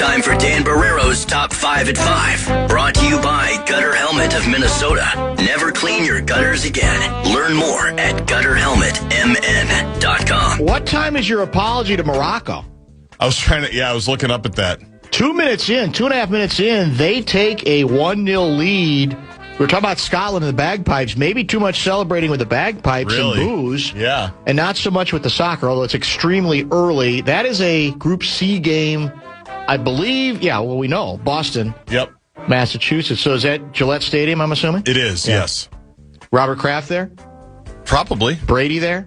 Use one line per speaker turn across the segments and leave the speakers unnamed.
time for Dan Barrero's Top 5 at 5. Brought to you by Gutter Helmet of Minnesota. Never clean your gutters again. Learn more at gutterhelmetmn.com.
What time is your apology to Morocco?
I was looking up at that.
2 minutes in, 2.5 minutes in, they take a 1-0 lead. We're talking about Scotland and the bagpipes. Maybe too much celebrating with the bagpipes and booze.
Yeah.
And not so much with the soccer, although it's extremely early. That is a Group C game, I believe. Yeah, well, we know. Boston.
Yep.
Massachusetts. So is that Gillette Stadium, I'm assuming?
It is, yes.
Robert Kraft there?
Probably.
Brady there?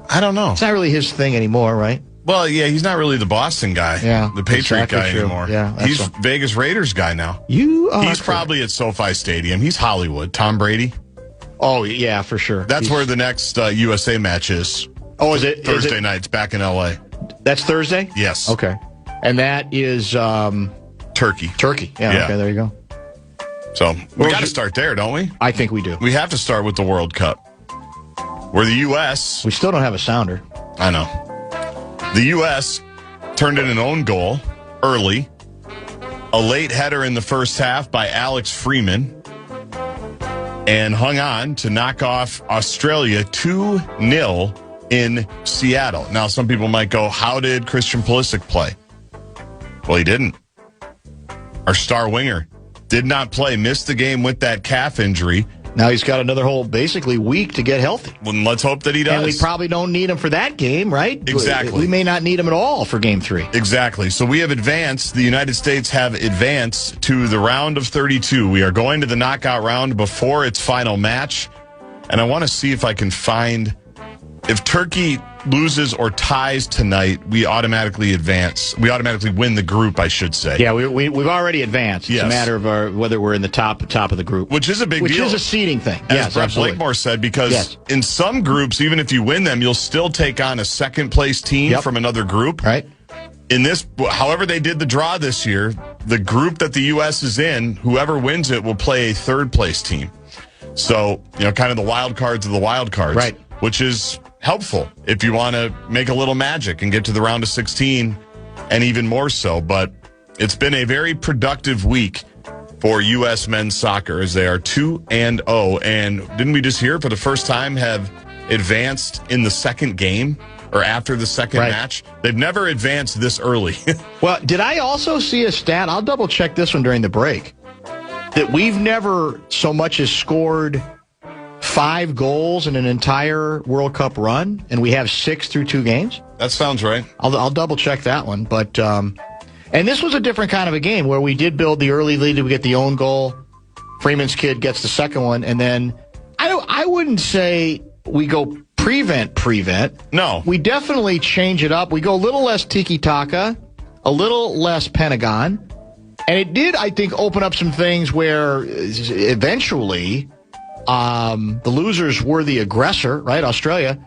I don't know.
It's not really his thing anymore, right?
Well, yeah, he's not really the Boston guy, the Patriot
exactly
guy anymore.
Yeah,
he's Vegas Raiders guy now.
He's
probably at SoFi Stadium. He's Hollywood. Tom Brady.
Oh, yeah, for sure.
That's where the next USA match is.
Oh, is it?
Thursday night. It's back in L.A.
That's Thursday?
Yes.
Okay. And that is...
Turkey.
Turkey. Yeah, okay, there you go.
So we got to start there, don't we?
I think we do.
We have to start with the World Cup. Where the U.S.
We still don't have a sounder.
I know. The U.S. turned in an own goal early. A late header in the first half by Alex Freeman. And hung on to knock off Australia 2-0 in Seattle. Now, some people might go, how did Christian Pulisic play? Well, he didn't. Our star winger did not play, missed the game with that calf injury.
Now he's got another whole, basically, week to get healthy.
Well, let's hope that he does.
And we probably don't need him for that game, right?
Exactly.
We may not need him at all for Game 3.
Exactly. So we have advanced. The United States have advanced to the round of 32. We are going to the knockout round before its final match. And I want to see if I can find... If Turkey loses or ties tonight, we automatically advance. We automatically win the group, I should say.
Yeah, we've already advanced. It's a matter of whether we're in the top of the group.
Which is a big deal.
Which is a seeding thing.
As Brett Blakemore said, because in some groups, even if you win them, you'll still take on a second-place team from another group.
Right.
In this, however they did the draw this year, the group that the U.S. is in, whoever wins it will play a third-place team. So, kind of the wild cards of the wild cards.
Right.
Which is helpful if you want to make a little magic and get to the round of 16 and even more so. But it's been a very productive week for U.S. men's soccer as they are 2-0. And didn't we just hear for the first time have advanced in the second game or after the second match? They've never advanced this early.
Well, did I also see a stat? I'll double check this one during the break. That we've never so much as scored 5 goals in an entire World Cup run, and we have 6 through 2 games.
That sounds right.
I'll double check that one. But and this was a different kind of a game where we did build the early lead. We get the own goal. Freeman's kid gets the second one, and then I wouldn't say we go prevent.
No,
we definitely change it up. We go a little less tiki-taka, a little less Pentagon, and it did, I think, open up some things where eventually. The losers were the aggressor, right, Australia,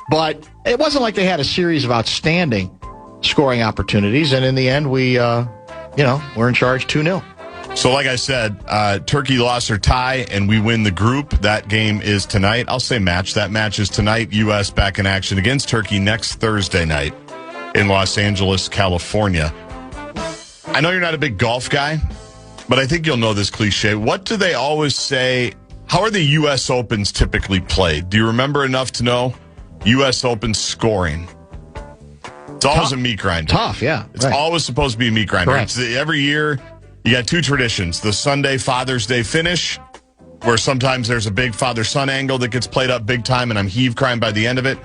but it wasn't like they had a series of outstanding scoring opportunities, and in the end, we're in charge 2-0.
So like I said, Turkey lost or tie, and we win the group. That game is tonight. I'll say match. That match is tonight. U.S. back in action against Turkey next Thursday night in Los Angeles, California. I know you're not a big golf guy, but I think you'll know this cliche. What do they always say? How are the U.S. Opens typically played? Do you remember enough to know? U.S. Open scoring. It's always a meat grinder.
Tough, yeah.
It's always supposed to be a meat grinder. Every year, you got 2 traditions. The Sunday Father's Day finish, where sometimes there's a big father-son angle that gets played up big time, and I'm heave-crying by the end of it.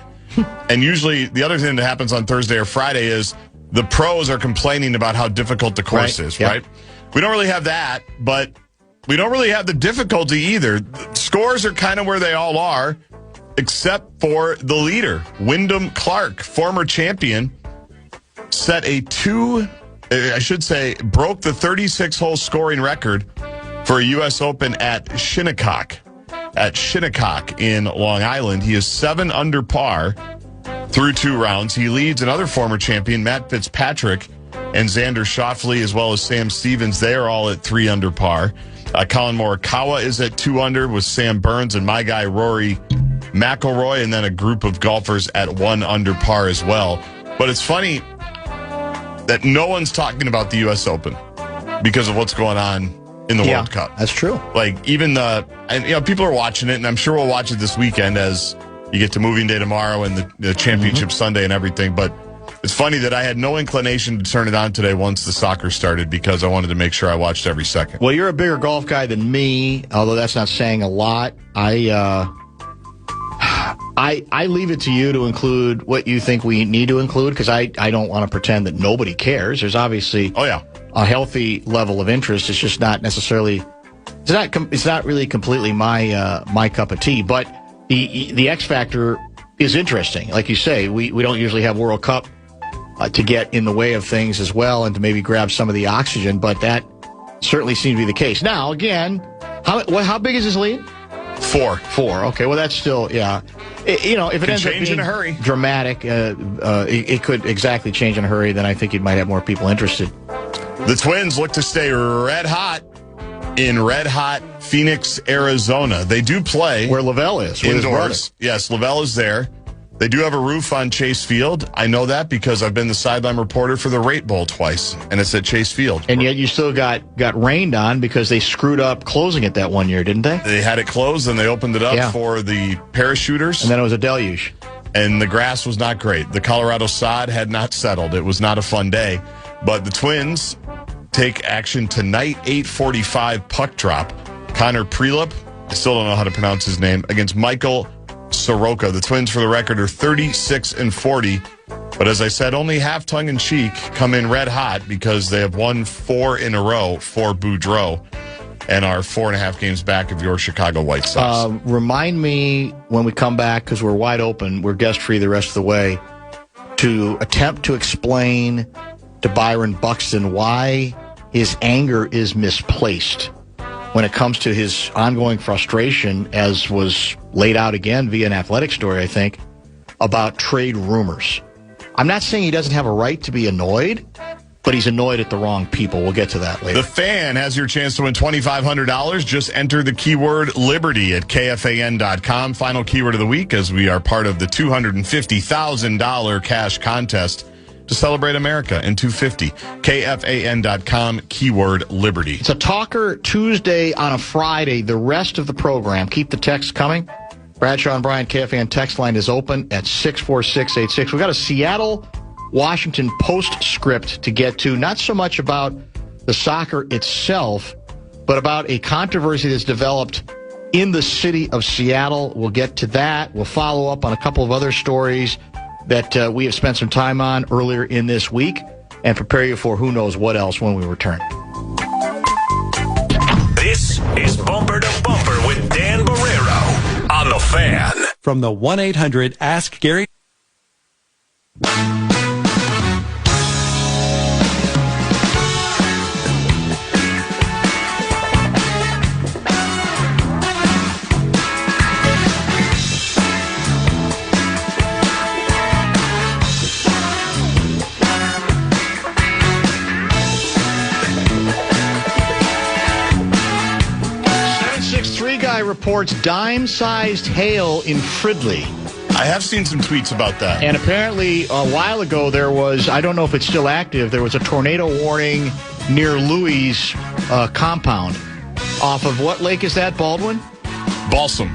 And usually, the other thing that happens on Thursday or Friday is the pros are complaining about how difficult the course is, right? We don't really have that, but... we don't really have the difficulty either. The scores are kind of where they all are, except for the leader, Wyndham Clark, former champion, broke the 36-hole scoring record for a U.S. Open at Shinnecock in Long Island. He is 7 under par through 2 rounds. He leads another former champion, Matt Fitzpatrick, and Xander Schauffele, as well as Sam Stevens. They are all at 3 under par. Colin Morikawa is at 2 under with Sam Burns and my guy Rory McIlroy, and then a group of golfers at 1 under par as well. But it's funny, that no one's talking about the U.S. Open because of what's going on in the World Cup.
That's true.
Like, even people are watching it, and I'm sure we'll watch it this weekend as you get to moving day tomorrow and the championship Sunday and everything. But it's funny that I had no inclination to turn it on today once the soccer started because I wanted to make sure I watched every second.
Well, you're a bigger golf guy than me, although that's not saying a lot. I leave it to you to include what you think we need to include because I don't want to pretend that nobody cares. There's obviously a healthy level of interest. It's just not necessarily it's not really completely my cup of tea. But the X factor is interesting. Like you say, we don't usually have World Cup to get in the way of things as well and to maybe grab some of the oxygen, but that certainly seems to be the case. Now, again, how big is this lead?
4.
Okay, well, that's still, if it ends up being
in a hurry.
Dramatic, it could exactly change in a hurry, then I think it might have more people interested.
The Twins look to stay red hot in red hot Phoenix, Arizona. They do play
where Lavelle is
indoors. Yes, Lavelle is there. They do have a roof on Chase Field. I know that because I've been the sideline reporter for the Rate Bowl twice, and it's at Chase Field.
And yet you still got rained on because they screwed up closing it that one year, didn't they?
They had it closed, and they opened it up for the parachuters.
And then it was a deluge.
And the grass was not great. The Colorado sod had not settled. It was not a fun day. But the Twins take action tonight, 8:45 puck drop. Connor Prelip, I still don't know how to pronounce his name, against Michael Soroka. The Twins, for the record, are 36-40. But as I said, only half tongue-in-cheek come in red hot because they have won 4 in a row for Boudreaux and are 4.5 games back of your Chicago White Sox.
Remind me when we come back, because we're wide open, we're guest-free the rest of the way, to attempt to explain to Byron Buxton why his anger is misplaced when it comes to his ongoing frustration, as was laid out again via an athletic story, I think, about trade rumors. I'm not saying he doesn't have a right to be annoyed, but he's annoyed at the wrong people. We'll get to that later.
The Fan has your chance to win $2,500. Just enter the keyword Liberty at KFAN.com. Final keyword of the week, as we are part of the $250,000 cash contest to celebrate America in 250. KFAN.com, keyword Liberty.
It's a Talker Tuesday on a Friday. The rest of the program, keep the texts coming. Bradshaw and Bryant KFAN text line is open at 64686. We've got a Seattle Washington postscript to get to, not so much about the soccer itself, but about a controversy that's developed in the city of Seattle. We'll get to that. We'll follow up on a couple of other stories that we have spent some time on earlier in this week and prepare you for who knows what else when we return.
This is Bumper to Bumper with Dan Barrero on The Fan.
From the 1-800-ASK-GARY.
Reports dime-sized hail in Fridley.
I have seen some tweets about that.
And apparently, a while ago, there was, I don't know if it's still active, there was a tornado warning near Louis' compound. Off of what lake is that, Baldwin?
Balsam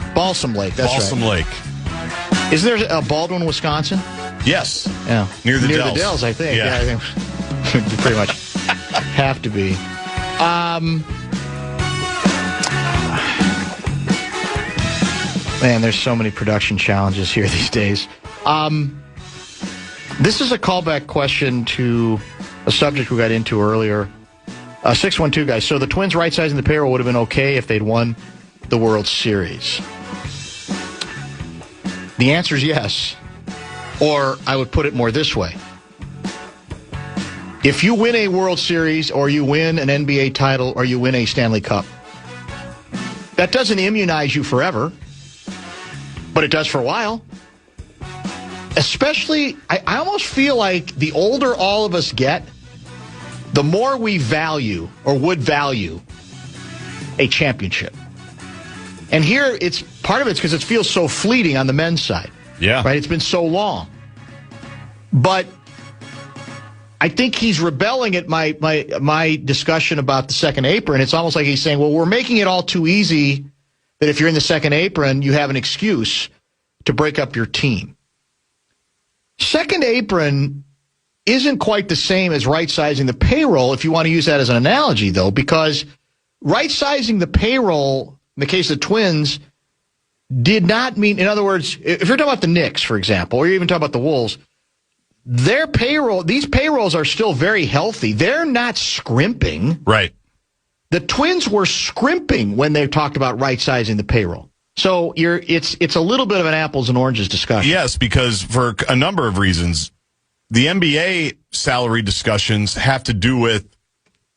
Lake, that's
Balsam
right.
Lake.
Isn't there a Baldwin, Wisconsin?
Yes.
Yeah.
Near the Dells.
The Dells, I think.
Yeah,
I think pretty much have to be. Man, there's so many production challenges here these days. This is a callback question to a subject we got into earlier. 612, guys. So the Twins right-sizing the payroll would have been okay if they'd won the World Series. The answer is yes. Or I would put it more this way. If you win a World Series or you win an NBA title or you win a Stanley Cup, that doesn't immunize you forever. But it does for a while. Especially, I almost feel like the older all of us get, the more we value or would value a championship. And here, it's part of it's because it feels so fleeting on the men's side.
Yeah.
Right? It's been so long. But I think he's rebelling at my discussion about the second apron. It's almost like he's saying, well, we're making it all too easy that if you're in the second apron, you have an excuse to break up your team. Second apron isn't quite the same as right-sizing the payroll, if you want to use that as an analogy, though, because right-sizing the payroll, in the case of the Twins, did not mean, in other words, if you're talking about the Knicks, for example, or you're even talking about the Wolves, their payroll, these payrolls are still very healthy. They're not scrimping.
Right.
The Twins were scrimping when they talked about right-sizing the payroll. So it's a little bit of an apples and oranges discussion.
Yes, because for a number of reasons, the NBA salary discussions have to do with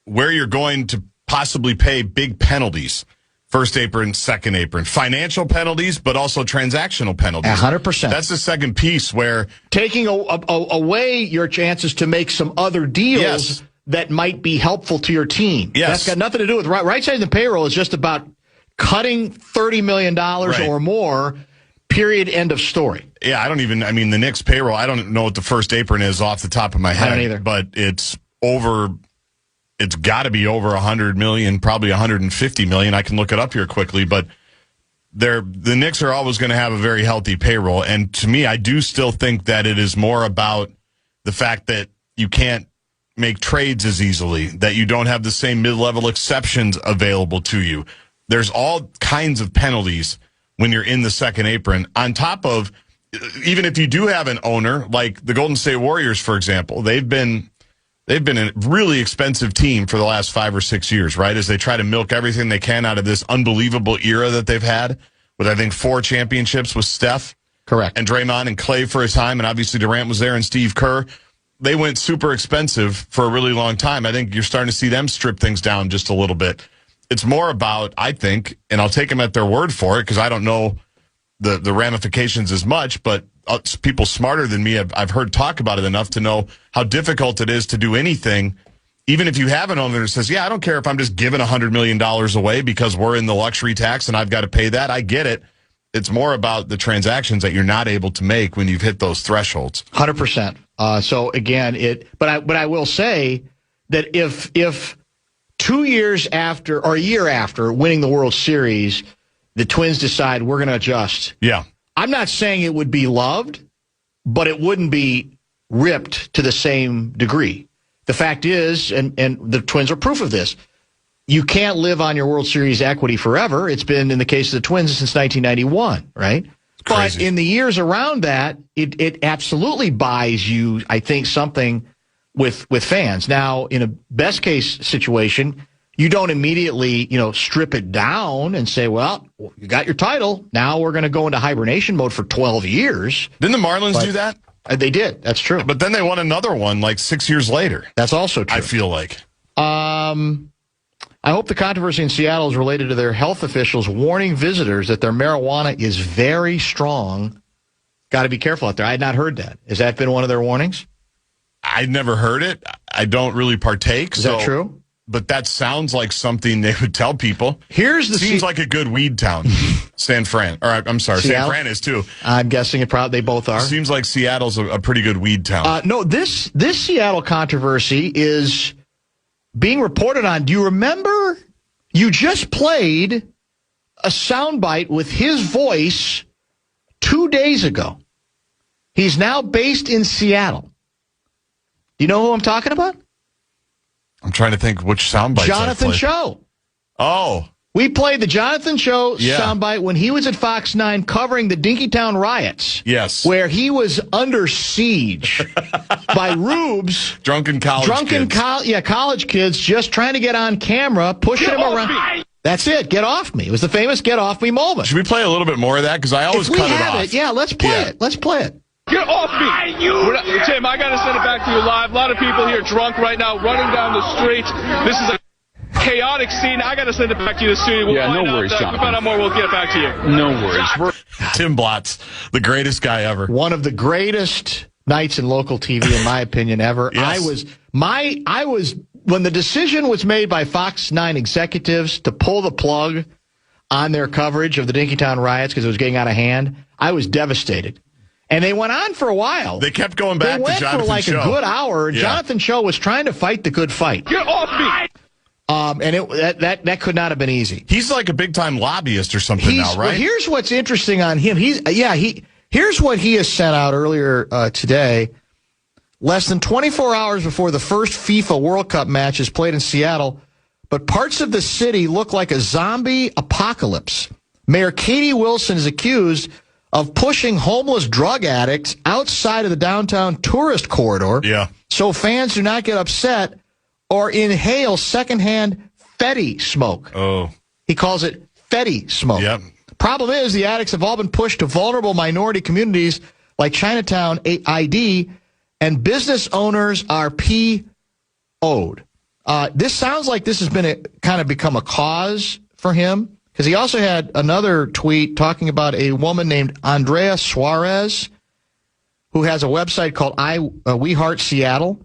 where you're going to possibly pay big penalties. First apron, second apron. Financial penalties, but also transactional penalties.
100%.
That's the second piece where...
Taking away your chances to make some other deals that might be helpful to your team.
Yes.
That's got nothing to do with right-sizing the payroll. Is just about cutting $30 million or more, period, end of story.
Yeah, the Knicks payroll, I don't know what the first apron is off the top of my head.
I don't either.
But it's got to be over 100 million, probably 150 million. I can look it up here quickly, but the Knicks are always going to have a very healthy payroll. And to me, I do still think that it is more about the fact that you can't make trades as easily, that you don't have the same mid-level exceptions available to you. There's all kinds of penalties when you're in the second apron, on top of, even if you do have an owner, like the Golden State Warriors, for example, they've been a really expensive team for the last 5 or 6 years, right? As they try to milk everything they can out of this unbelievable era that they've had with, I think, 4 championships with Steph.
Correct.
And Draymond and Clay for a time, and obviously Durant was there and Steve Kerr. They went super expensive for a really long time. I think you're starting to see them strip things down just a little bit. It's more about, I think, and I'll take them at their word for it because I don't know the ramifications as much, but people smarter than me, I've heard talk about it enough to know how difficult it is to do anything, even if you have an owner that says, yeah, I don't care if I'm just giving $100 million away because we're in the luxury tax and I've got to pay that. I get it. It's more about the transactions that you're not able to make when you've hit those thresholds.
100%. So again, but I will say that if 2 years after or a year after winning the World Series, the Twins decide we're going to adjust.
Yeah.
I'm not saying it would be loved, but it wouldn't be ripped to the same degree. The fact is, and the Twins are proof of this, you can't live on your World Series equity forever. It's been, in the case of the Twins, since 1991, right? But in the years around that, it absolutely buys you, I think, something with fans. Now, in a best-case situation, you don't immediately, strip it down and say, well, you got your title. Now we're going to go into hibernation mode for 12 years.
Didn't the Marlins do that?
They did. That's true.
But then they won another one like 6 years later.
That's also true.
I feel like.
I hope the controversy in Seattle is related to their health officials warning visitors that their marijuana is very strong. Got to be careful out there. I had not heard that. Has that been one of their warnings?
I'd never heard it. I don't really partake.
Is that true?
But that sounds like something they would tell people. Seems like a good weed town. San Fran. Or I'm sorry, Seattle? San Fran is too.
I'm guessing they both are.
Seems like Seattle's a pretty good weed town.
No, this Seattle controversy is being reported on. Do you remember you just played a soundbite with his voice 2 days ago? He's now based in Seattle. Do you know who I'm talking about?
I'm trying to think which soundbite.
Jonathan Cho.
Oh.
We played the Jonathan Cho soundbite when he was at Fox 9 covering the Dinkytown riots.
Yes.
Where he was under siege by rubes.
Drunken college kids just trying to get on camera, pushing him around.
Me. That's it. Get off me. It was the famous get off me moment.
Should we play a little bit more of that? Because I always cut it off.
Let's play it. Let's play it.
Get off me! Tim, I got to send it back to you live. A lot of people here drunk right now, running down the streets. This is a chaotic scene. I got to send it back to you in the studio.
No worries, John.
If we find out more, we'll get it back to you.
No worries.
Tim Blotz, the greatest guy ever.
One of the greatest nights in local TV, in my opinion, ever.
Yes.
I was when the decision was made by Fox 9 executives to pull the plug on their coverage of the Dinkytown riots because it was getting out of hand, I was devastated. And they went on for a while.
They kept going back to Jonathan Cho.
They went for like a good hour.
Yeah.
Jonathan Cho was trying to fight the good fight.
Get off me!
And that could not have been easy.
He's like a big-time lobbyist or something now, right?
Well, here's what's interesting on him. Here's what he has sent out earlier today. Less than 24 hours before the first FIFA World Cup match is played in Seattle, but parts of the city look like a zombie apocalypse. Mayor Katie Wilson is accused of pushing homeless drug addicts outside of the downtown tourist corridor so fans do not get upset or inhale secondhand Fetty smoke.
Oh.
He calls it Fetty smoke.
Yep.
Problem is, the addicts have all been pushed to vulnerable minority communities like Chinatown ID, and business owners are PO'd. This sounds like this has been kind of become a cause for him, because he also had another tweet talking about a woman named Andrea Suarez, who has a website called We Heart Seattle.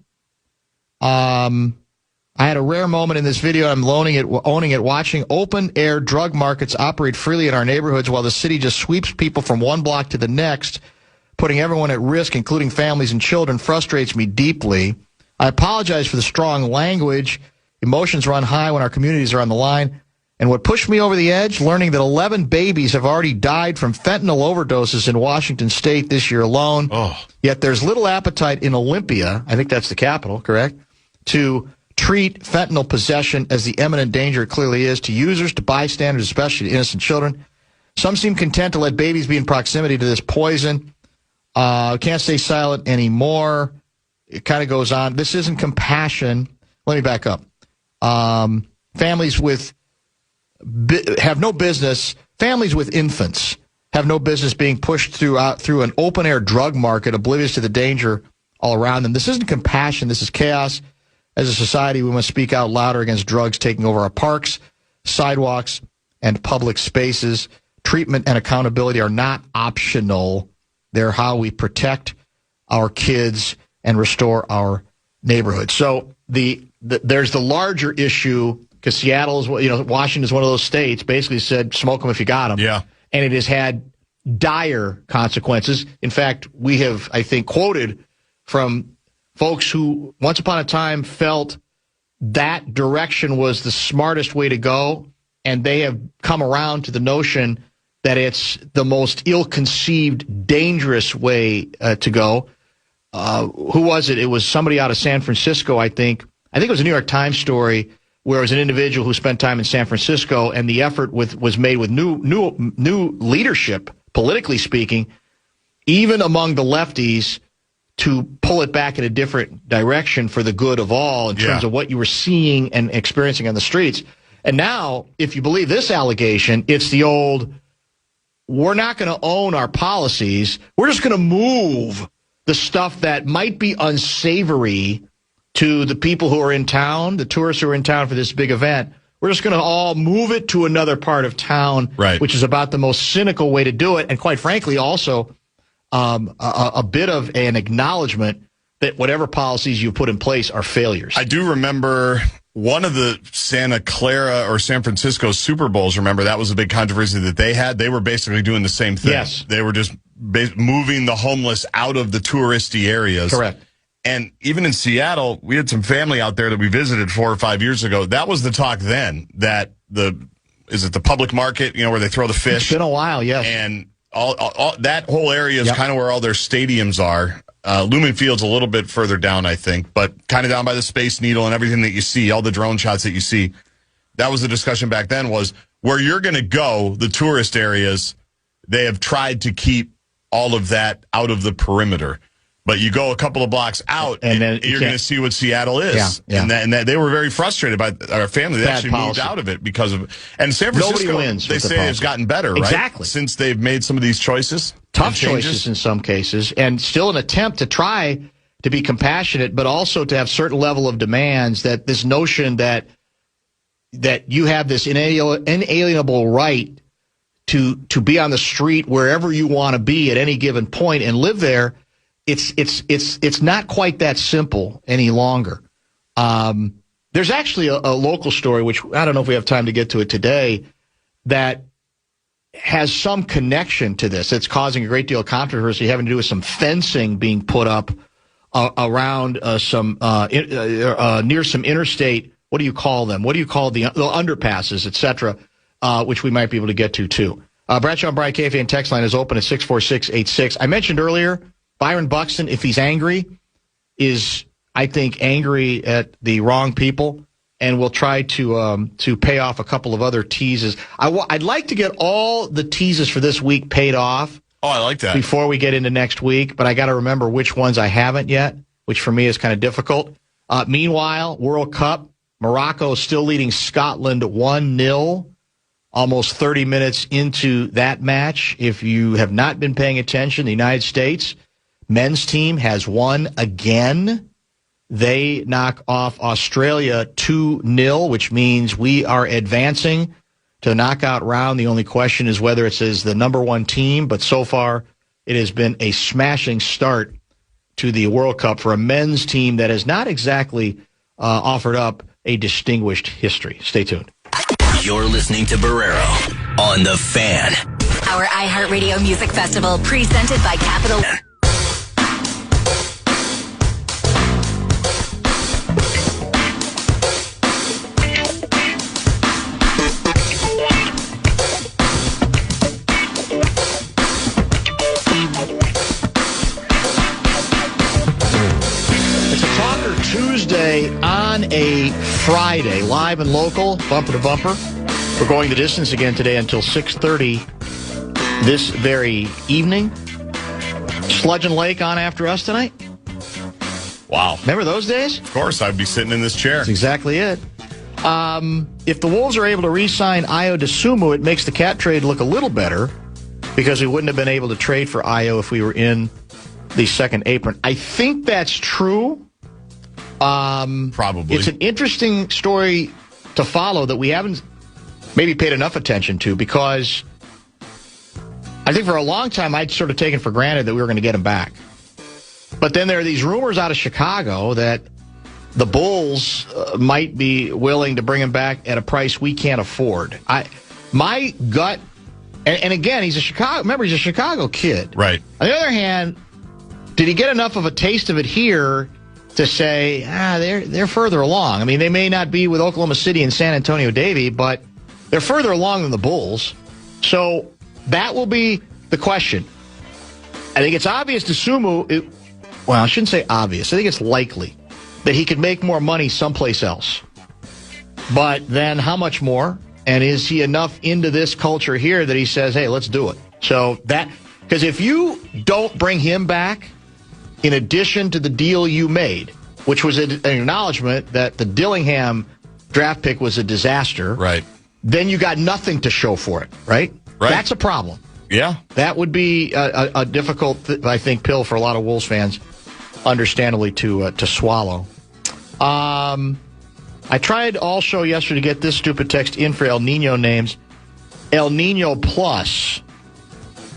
I had a rare moment in this video. I'm owning it, watching open-air drug markets operate freely in our neighborhoods while the city just sweeps people from one block to the next, putting everyone at risk, including families and children, frustrates me deeply. I apologize for the strong language. Emotions run high when our communities are on the line. And what pushed me over the edge, learning that 11 babies have already died from fentanyl overdoses in Washington State this year alone.
Oh.
Yet there's little appetite in Olympia, I think that's the capital, correct, to treat fentanyl possession as the imminent danger it clearly is to users, to bystanders, especially to innocent children. Some seem content to let babies be in proximity to this poison. Can't stay silent anymore. It kind of goes on. This isn't compassion. Let me back up. Families with infants have no business being pushed through an open-air drug market, oblivious to the danger all around them. This isn't compassion. This is chaos. As a society, we must speak out louder against drugs taking over our parks, sidewalks, and public spaces. Treatment and accountability are not optional. They're how we protect our kids and restore our neighborhoods. So there's the larger issue, because Seattle is, Washington is one of those states, basically said, smoke them if you got them.
Yeah.
And it has had dire consequences. In fact, we have, I think, quoted from folks who once upon a time felt that direction was the smartest way to go, and they have come around to the notion that it's the most ill-conceived, dangerous way to go. Who was it? It was somebody out of San Francisco, I think. I think it was a New York Times story where it was an individual who spent time in San Francisco, and the effort was made with new leadership, politically speaking, even among the lefties, to pull it back in a different direction for the good of all in terms of what you were seeing and experiencing on the streets. And now, if you believe this allegation, it's the old, we're not going to own our policies. We're just going to move the stuff that might be unsavory to the people who are in town, the tourists who are in town for this big event. We're just going to all move it to another part of town, which is about the most cynical way to do it. And quite frankly, also a bit of an acknowledgement that whatever policies you put in place are failures.
I do remember one of the Santa Clara or San Francisco Super Bowls. Remember, that was a big controversy that they had. They were basically doing the same thing.
Yes.
They were just moving the homeless out of the touristy areas.
Correct.
And even in Seattle, we had some family out there that we visited 4 or 5 years ago. That was the talk then, that is it the public market, where they throw the fish?
It's been a while, yes.
And all that whole area is kind of where all their stadiums are. Lumen Field's a little bit further down, I think, but kind of down by the Space Needle and everything that you see, all the drone shots that you see. That was the discussion back then, was where you're going to go, the tourist areas, they have tried to keep all of that out of the perimeter. But you go a couple of blocks out, and then you're going to see what Seattle is.
Yeah.
And they were very frustrated by our family. They actually moved out of it because of it. And San Francisco,
nobody wins.
They say it's gotten better, right?
Exactly.
Since they've made some of these choices.
Tough choices in some cases, and still an attempt to try to be compassionate, but also to have certain level of demands, that this notion that you have this inalienable right to be on the street wherever you want to be at any given point and live there. It's not quite that simple any longer. There's actually a local story, which I don't know if we have time to get to it today, that has some connection to this. It's causing a great deal of controversy having to do with some fencing being put up around near some interstate. What do you call them? What do you call the underpasses, et cetera, which we might be able to get to, too. Bradshaw and Bryant KFAN text line is open at 64686. I mentioned earlier, Byron Buxton, if he's angry, is, I think, angry at the wrong people, and we'll try to pay off a couple of other teases. I'd like to get all the teases for this week paid off.
Oh, I like that.
Before we get into next week, but I got to remember which ones I haven't yet, which for me is kind of difficult. Meanwhile, World Cup, Morocco still leading Scotland 1-0. Almost 30 minutes into that match. If you have not been paying attention, the United States men's team has won again. They knock off Australia 2-0, which means we are advancing to the knockout round. The only question is whether it's as the number one team, but so far it has been a smashing start to the World Cup for a men's team that has not exactly offered up a distinguished history. Stay tuned.
You're listening to Barrero on The Fan.
Our iHeartRadio Music Festival, presented by Capital.
It's a Talker Tuesday on a Friday, live and local, bumper to bumper. We're going the distance again today until 6:30 this very evening. Sludge and Lake on after us tonight.
Wow.
Remember those days?
Of course, I'd be sitting in this chair.
That's exactly it. If the Wolves are able to re-sign Ayo Dosunmu, it makes the Cat trade look a little better because we wouldn't have been able to trade for Ayo if we were in the second apron. I think that's true.
Probably.
It's an interesting story to follow that we haven't maybe paid enough attention to, because I think for a long time I'd sort of taken for granted that we were going to get him back. But then there are these rumors out of Chicago that the Bulls might be willing to bring him back at a price we can't afford. My gut, and again, he's a Chicago kid.
Right.
On the other hand, did he get enough of a taste of it here to say, they're further along? I mean, they may not be with Oklahoma City and San Antonio Davey, but they're further along than the Bulls. So that will be the question. I think it's obvious Dosunmu, well, I shouldn't say obvious. I think it's likely that he could make more money someplace else. But then how much more? And is he enough into this culture here that he says, hey, let's do it? So that, because if you don't bring him back, in addition to the deal you made, which was an acknowledgement that the Dillingham draft pick was a disaster,
right?
Then you got nothing to show for it, right? That's a problem.
Yeah. That
would be a difficult, I think, pill for a lot of Wolves fans, understandably, to swallow. I tried all show yesterday to get this stupid text in for El Nino names. El Nino Plus.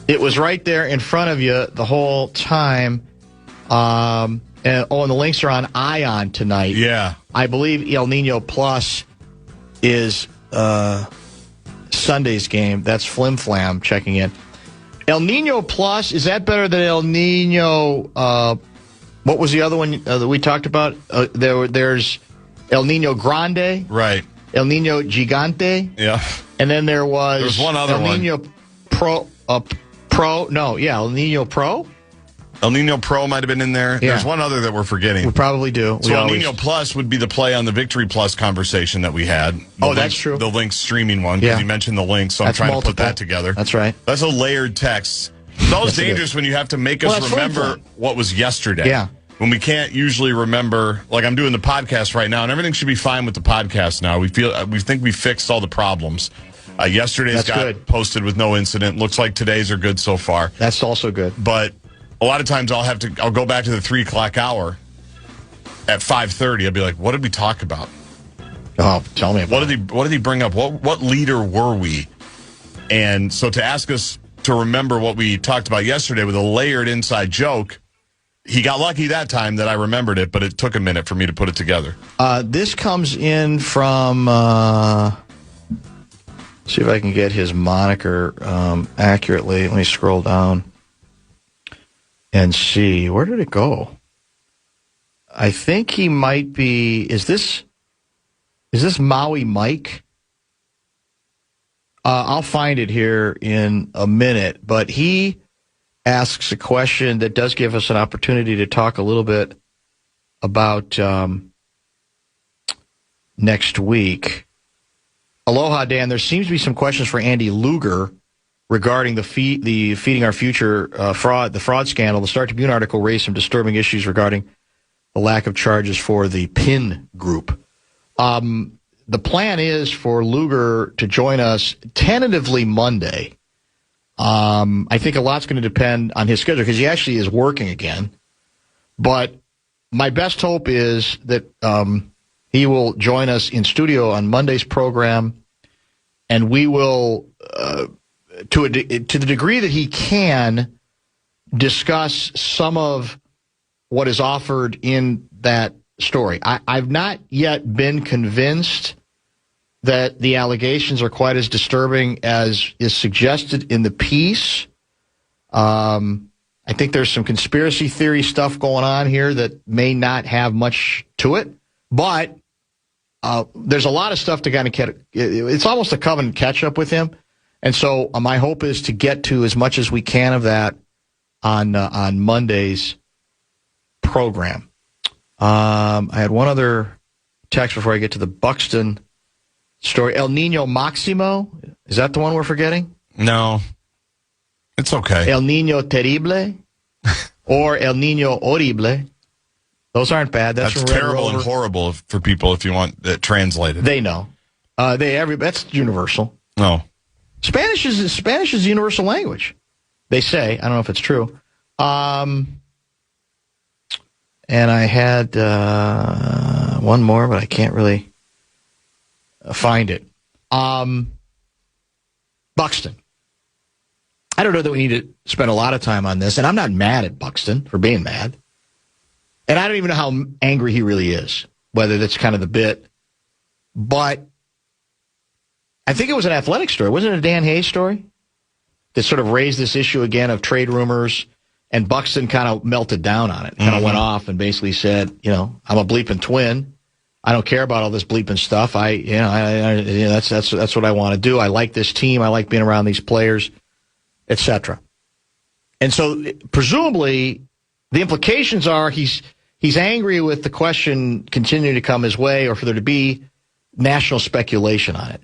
It was right there in front of you the whole time. And the links are on Ion tonight.
Yeah.
I believe El Nino Plus is Sunday's game. That's Flim Flam checking in. El Nino Plus, is that better than El Nino? What was the other one that we talked about? There's El Nino Grande.
Right.
El Nino Gigante.
Yeah.
And then there was
one other
El Nino Pro. El Nino Pro.
El Nino Pro might have been in there.
Yeah.
There's one other that we're forgetting.
We probably do.
So El Nino Plus would be the play on the Victory Plus conversation that we had.
That's true.
The Lynx streaming one, because you mentioned the Lynx, so I'm trying to put that together.
That's right.
That's a layered text. It's always dangerous when you have to make us remember what was yesterday.
Yeah.
When we can't usually remember, like I'm doing the podcast right now, and everything should be fine with the podcast now. We think we fixed all the problems. Yesterday's got posted with no incident. Looks like today's are good so far.
That's also good.
But a lot of times I'll go back to the 3 o'clock hour at 5:30. I'll be like, what did we talk about?
Oh, tell me about it.
What did he bring up? What leader were we? And so to ask us to remember what we talked about yesterday with a layered inside joke, he got lucky that time that I remembered it, but it took a minute for me to put it together.
This comes in from See if I can get his moniker accurately. Let me scroll down and see. Where did it go? I think he might be. Is this Maui Mike? I'll find it here in a minute. But he asks a question that does give us an opportunity to talk a little bit about next week. Aloha, Dan. There seems to be some questions for Andy Luger regarding the Feeding Our Future the fraud scandal. The Star Tribune article raised some disturbing issues regarding the lack of charges for the PIN group. The plan is for Luger to join us tentatively Monday. I think a lot's going to depend on his schedule because he actually is working again. But my best hope is that he will join us in studio on Monday's program, and we will, to the degree that he can, discuss some of what is offered in that story. I've not yet been convinced that the allegations are quite as disturbing as is suggested in the piece. I think there's some conspiracy theory stuff going on here that may not have much to it, but there's a lot of stuff to kind of get. It's almost a covenant catch-up with him, and so my hope is to get to as much as we can of that on Monday's program. I had one other text before I get to the Buxton story. El Nino Maximo, is that the one we're forgetting?
No, it's okay.
El Nino Terrible or El Nino Horrible. Those aren't bad.
That's terrible and horrible for people if you want it translated.
They know. That's universal.
No.
Spanish is universal language. They say. I don't know if it's true. And I had one more, but I can't really find it. Buxton. I don't know that we need to spend a lot of time on this, and I'm not mad at Buxton for being mad. And I don't even know how angry he really is, whether that's kind of the bit. But I think it was an athletic story. Wasn't it a Dan Hayes story that sort of raised this issue again of trade rumors? And Buxton kind of melted down on it, kind of went off and basically said, I'm a bleeping twin. I don't care about all this bleeping stuff. That's what I want to do. I like this team. I like being around these players, etc. And so presumably the implications are he's angry with the question continuing to come his way or for there to be national speculation on it.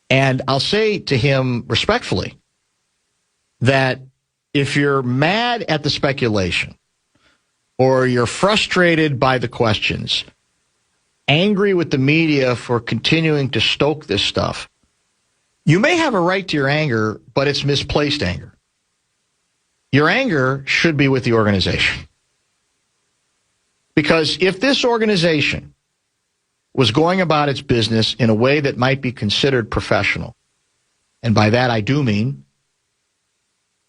And I'll say to him respectfully that if you're mad at the speculation or you're frustrated by the questions, angry with the media for continuing to stoke this stuff, you may have a right to your anger, but it's misplaced anger. Your anger should be with the organization. Because if this organization was going about its business in a way that might be considered professional, and by that I do mean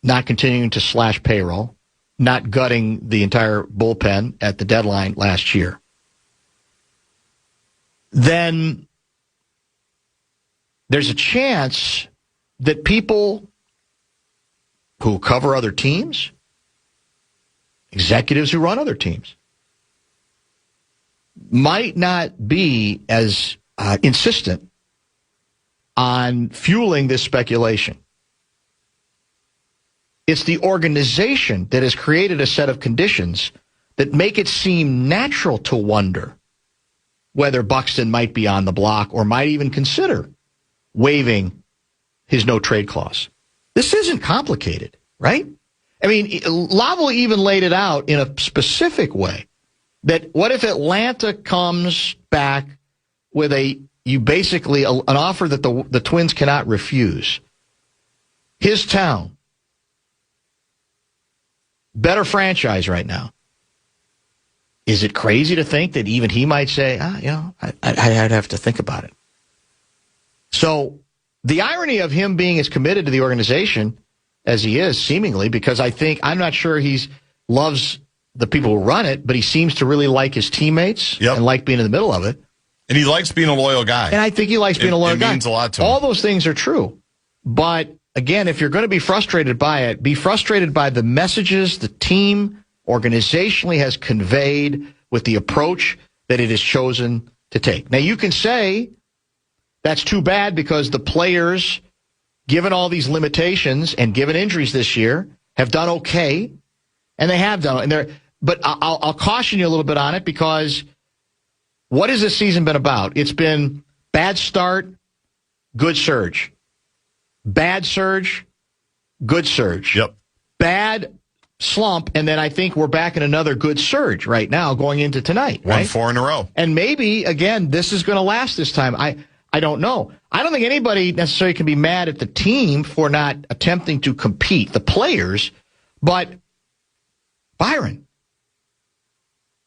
not continuing to slash payroll, not gutting the entire bullpen at the deadline last year, then there's a chance that people who cover other teams, executives who run other teams, might not be as insistent on fueling this speculation. It's the organization that has created a set of conditions that make it seem natural to wonder whether Buxton might be on the block or might even consider waiving his no-trade clause. This isn't complicated, right? I mean, Lavel even laid it out in a specific way that what if Atlanta comes back with an offer that the Twins cannot refuse? His town, better franchise right now. Is it crazy to think that even he might say, I'd have to think about it? So the irony of him being as committed to the organization as he is, seemingly, because I'm not sure he loves the people who run it, but he seems to really like his teammates and like being in the middle of it.
And he likes being a loyal guy.
And I think he likes being a loyal guy.
It means a lot to him.
All those things are true. But, again, if you're going to be frustrated by it, be frustrated by the messages the team organizationally has conveyed with the approach that it has chosen to take. Now, you can say that's too bad because the players, given all these limitations and given injuries this year, have done okay, and they have done it. But I'll caution you a little bit on it because what has this season been about? It's been bad start, good surge. Bad surge, good surge.
Yep.
Bad slump, and then I think we're back in another good surge right now going into tonight.
Won
right?
4 in a row.
And maybe, again, this is going to last this time. I don't know. I don't think anybody necessarily can be mad at the team for not attempting to compete, the players, but Byron,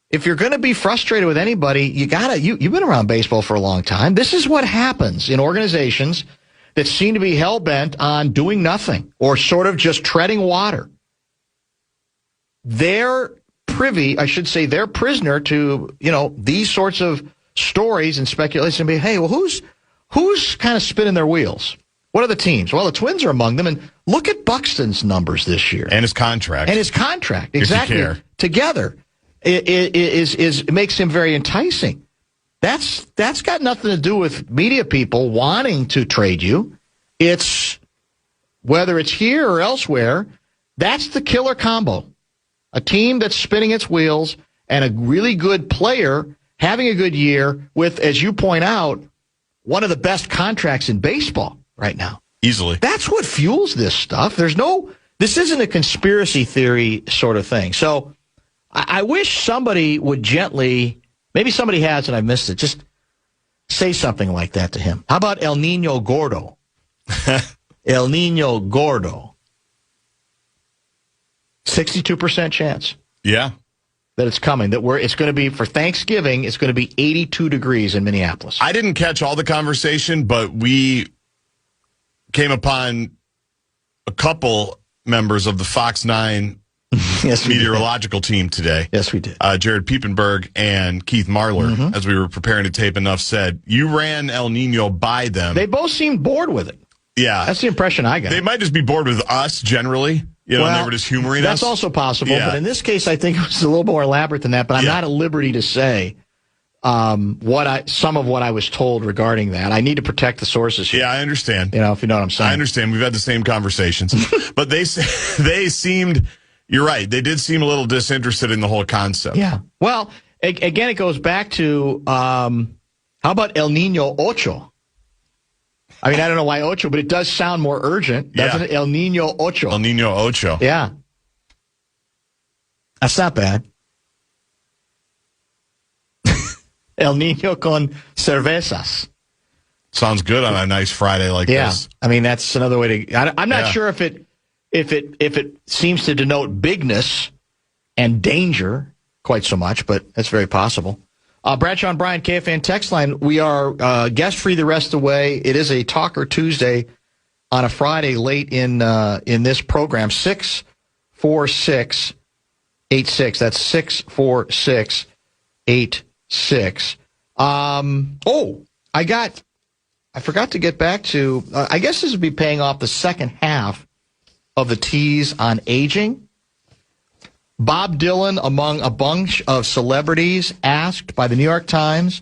if you're going to be frustrated with anybody, you've been around baseball for a long time. This is what happens in organizations that seem to be hell-bent on doing nothing or sort of just treading water. They're they're prisoner to, these sorts of stories and speculation. Hey, well, who's kind of spinning their wheels? What are the teams? Well, the Twins are among them, and look at Buxton's numbers this year.
And his contract.
Exactly. Together. It makes him very enticing. That's got nothing to do with media people wanting to trade you. It's whether it's here or elsewhere, that's the killer combo. A team that's spinning its wheels and a really good player having a good year with, as you point out, one of the best contracts in baseball right now.
Easily.
That's what fuels this stuff. This isn't a conspiracy theory sort of thing. So I wish somebody would gently, maybe somebody has and I missed it, just say something like that to him. How about El Niño Gordo? El Niño Gordo. 62% chance.
Yeah.
That it's coming. It's going to be, for Thanksgiving, it's going to be 82 degrees in Minneapolis.
I didn't catch all the conversation, but we came upon a couple members of the Fox 9 meteorological team today.
Yes, we did.
Jared Piepenberg and Keith Marler, as we were preparing to tape Enough, said, you ran El Nino by them.
They both seemed bored with it.
Yeah.
That's the impression I got.
They might just be bored with us generally. And they were just humoring us.
That's also possible.
Yeah.
But in this case, I think it was a little more elaborate than that. But I'm not at liberty to say some of what I was told regarding that. I need to protect the sources here.
Yeah, I understand.
If you know what I'm saying.
I understand. We've had the same conversations. But they seemed, you're right, they did seem a little disinterested in the whole concept.
Yeah. Well, again, it goes back to, how about El Niño Ocho? I mean, I don't know why Ocho, but it does sound more urgent, doesn't it? El Niño Ocho.
El Niño Ocho.
Yeah. That's not bad. El Niño con cervezas.
Sounds good on a nice Friday like this.
I mean, that's another way to. I'm not sure if it seems to denote bigness and danger quite so much, but that's very possible. Bradshaw and Brian, KFAN text line. We are guest free the rest of the way. It is a Talker Tuesday on a Friday late in this program. 646-86. That's 646-86. I forgot to get back to. I guess this would be paying off the second half of the tease on aging. Bob Dylan, among a bunch of celebrities, asked by the New York Times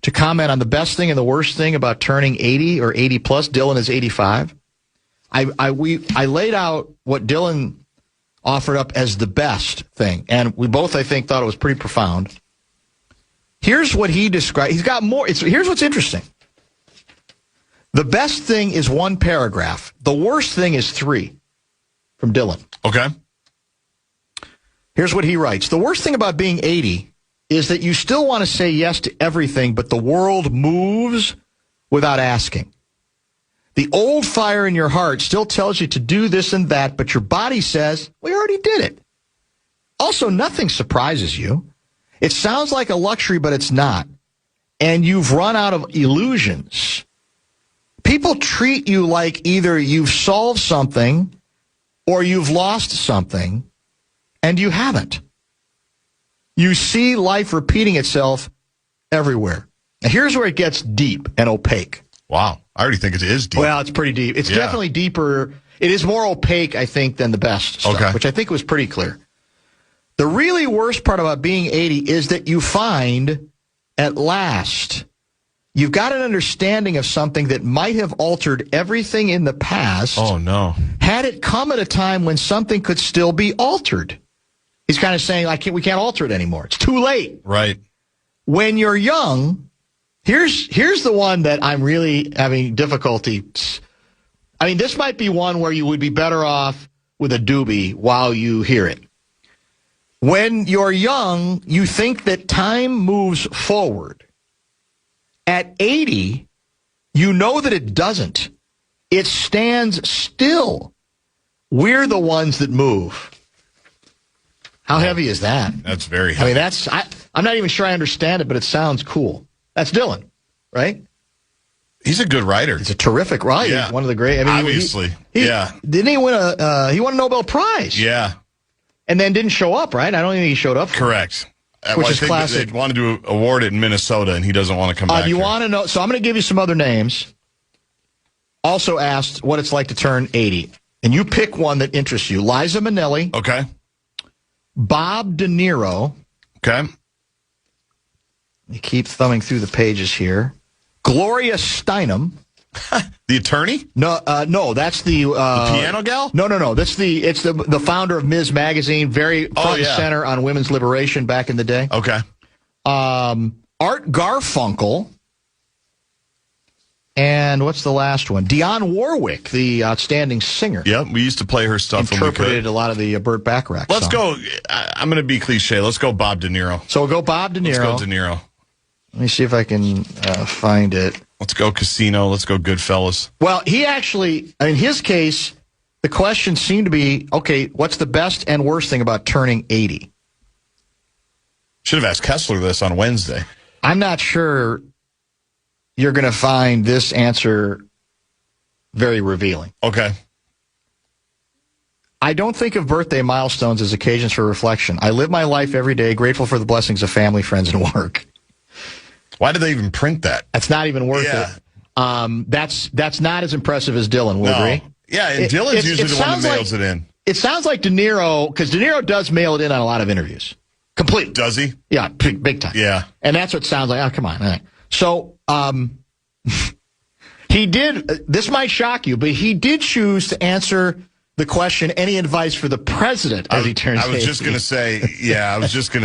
to comment on the best thing and the worst thing about turning 80 or 80 plus. Dylan is 85. I laid out what Dylan offered up as the best thing, and we both, I think, thought it was pretty profound. Here's what he described. He's got more. Here's what's interesting. The best thing is one paragraph. The worst thing is 3 from Dylan.
Okay.
Here's what he writes. The worst thing about being 80 is that you still want to say yes to everything, but the world moves without asking. The old fire in your heart still tells you to do this and that, but your body says, we already did it. Also, nothing surprises you. It sounds like a luxury, but it's not. And you've run out of illusions. People treat you like either you've solved something or you've lost something. And you haven't. You see life repeating itself everywhere. Now, here's where it gets deep and opaque.
Wow. I already think it is deep.
Well, it's pretty deep. It's definitely deeper. It is more opaque, I think, than the best stuff, which I think was pretty clear. The really worst part about being 80 is that you find, at last, you've got an understanding of something that might have altered everything in the past.
Oh, no.
Had it come at a time when something could still be altered. He's kind of saying, we can't alter it anymore. It's too late.
Right.
When you're young, here's the one that I'm really having difficulty. I mean, this might be one where you would be better off with a doobie while you hear it. When you're young, you think that time moves forward. At 80, you know that it doesn't. It stands still. We're the ones that move. How heavy is that?
That's very heavy.
I mean, I'm not even sure I understand it, but it sounds cool. That's Dylan, right?
He's a good writer.
He's a terrific writer.
Yeah.
He's one of the great. I mean,
obviously.
Didn't he win he won a Nobel Prize?
Yeah.
And then didn't show up, right? I don't think he showed up.
Correct.
Which is classic.
They wanted to award it in Minnesota, and he doesn't want to come back.
You want to know? So I'm going to give you some other names. Also asked what it's like to turn 80. And you pick one that interests you. Liza Minnelli.
Okay.
Bob De Niro.
Okay.
You keep thumbing through the pages here. Gloria Steinem.
The attorney?
No, that's the
piano gal?
No. It's the founder of Ms. Magazine, very front and center on women's liberation back in the day.
Okay.
Art Garfunkel. And what's the last one? Dionne Warwick, the outstanding singer.
Yep, we used to play her stuff when we could.
Interpreted a lot of the Burt Bacharach
Let's
song.
go. I'm going to be cliche. Let's go Bob De Niro.
So we'll go Bob De Niro.
Let's go De Niro.
Let me see if I can find it.
Let's go Casino. Let's go Goodfellas.
Well, he actually, in his case, the question seemed to be, okay, what's the best and worst thing about turning 80?
Should have asked Kessler this on Wednesday.
I'm not sure you're going to find this answer very revealing.
Okay.
I don't think of birthday milestones as occasions for reflection. I live my life every day, grateful for the blessings of family, friends, and work.
Why did they even print that?
That's not even worth it. That's not as impressive as Dylan, will agree?
Yeah, and Dylan's usually the one that mails it in.
It sounds like De Niro, because De Niro does mail it in on a lot of interviews. Completely.
Does he?
Yeah, big time.
Yeah.
And that's what it sounds like. Oh, come on. All right. So, he did, this might shock you, but he did choose to answer the question, any advice for the president as he turns 80?
I was just going to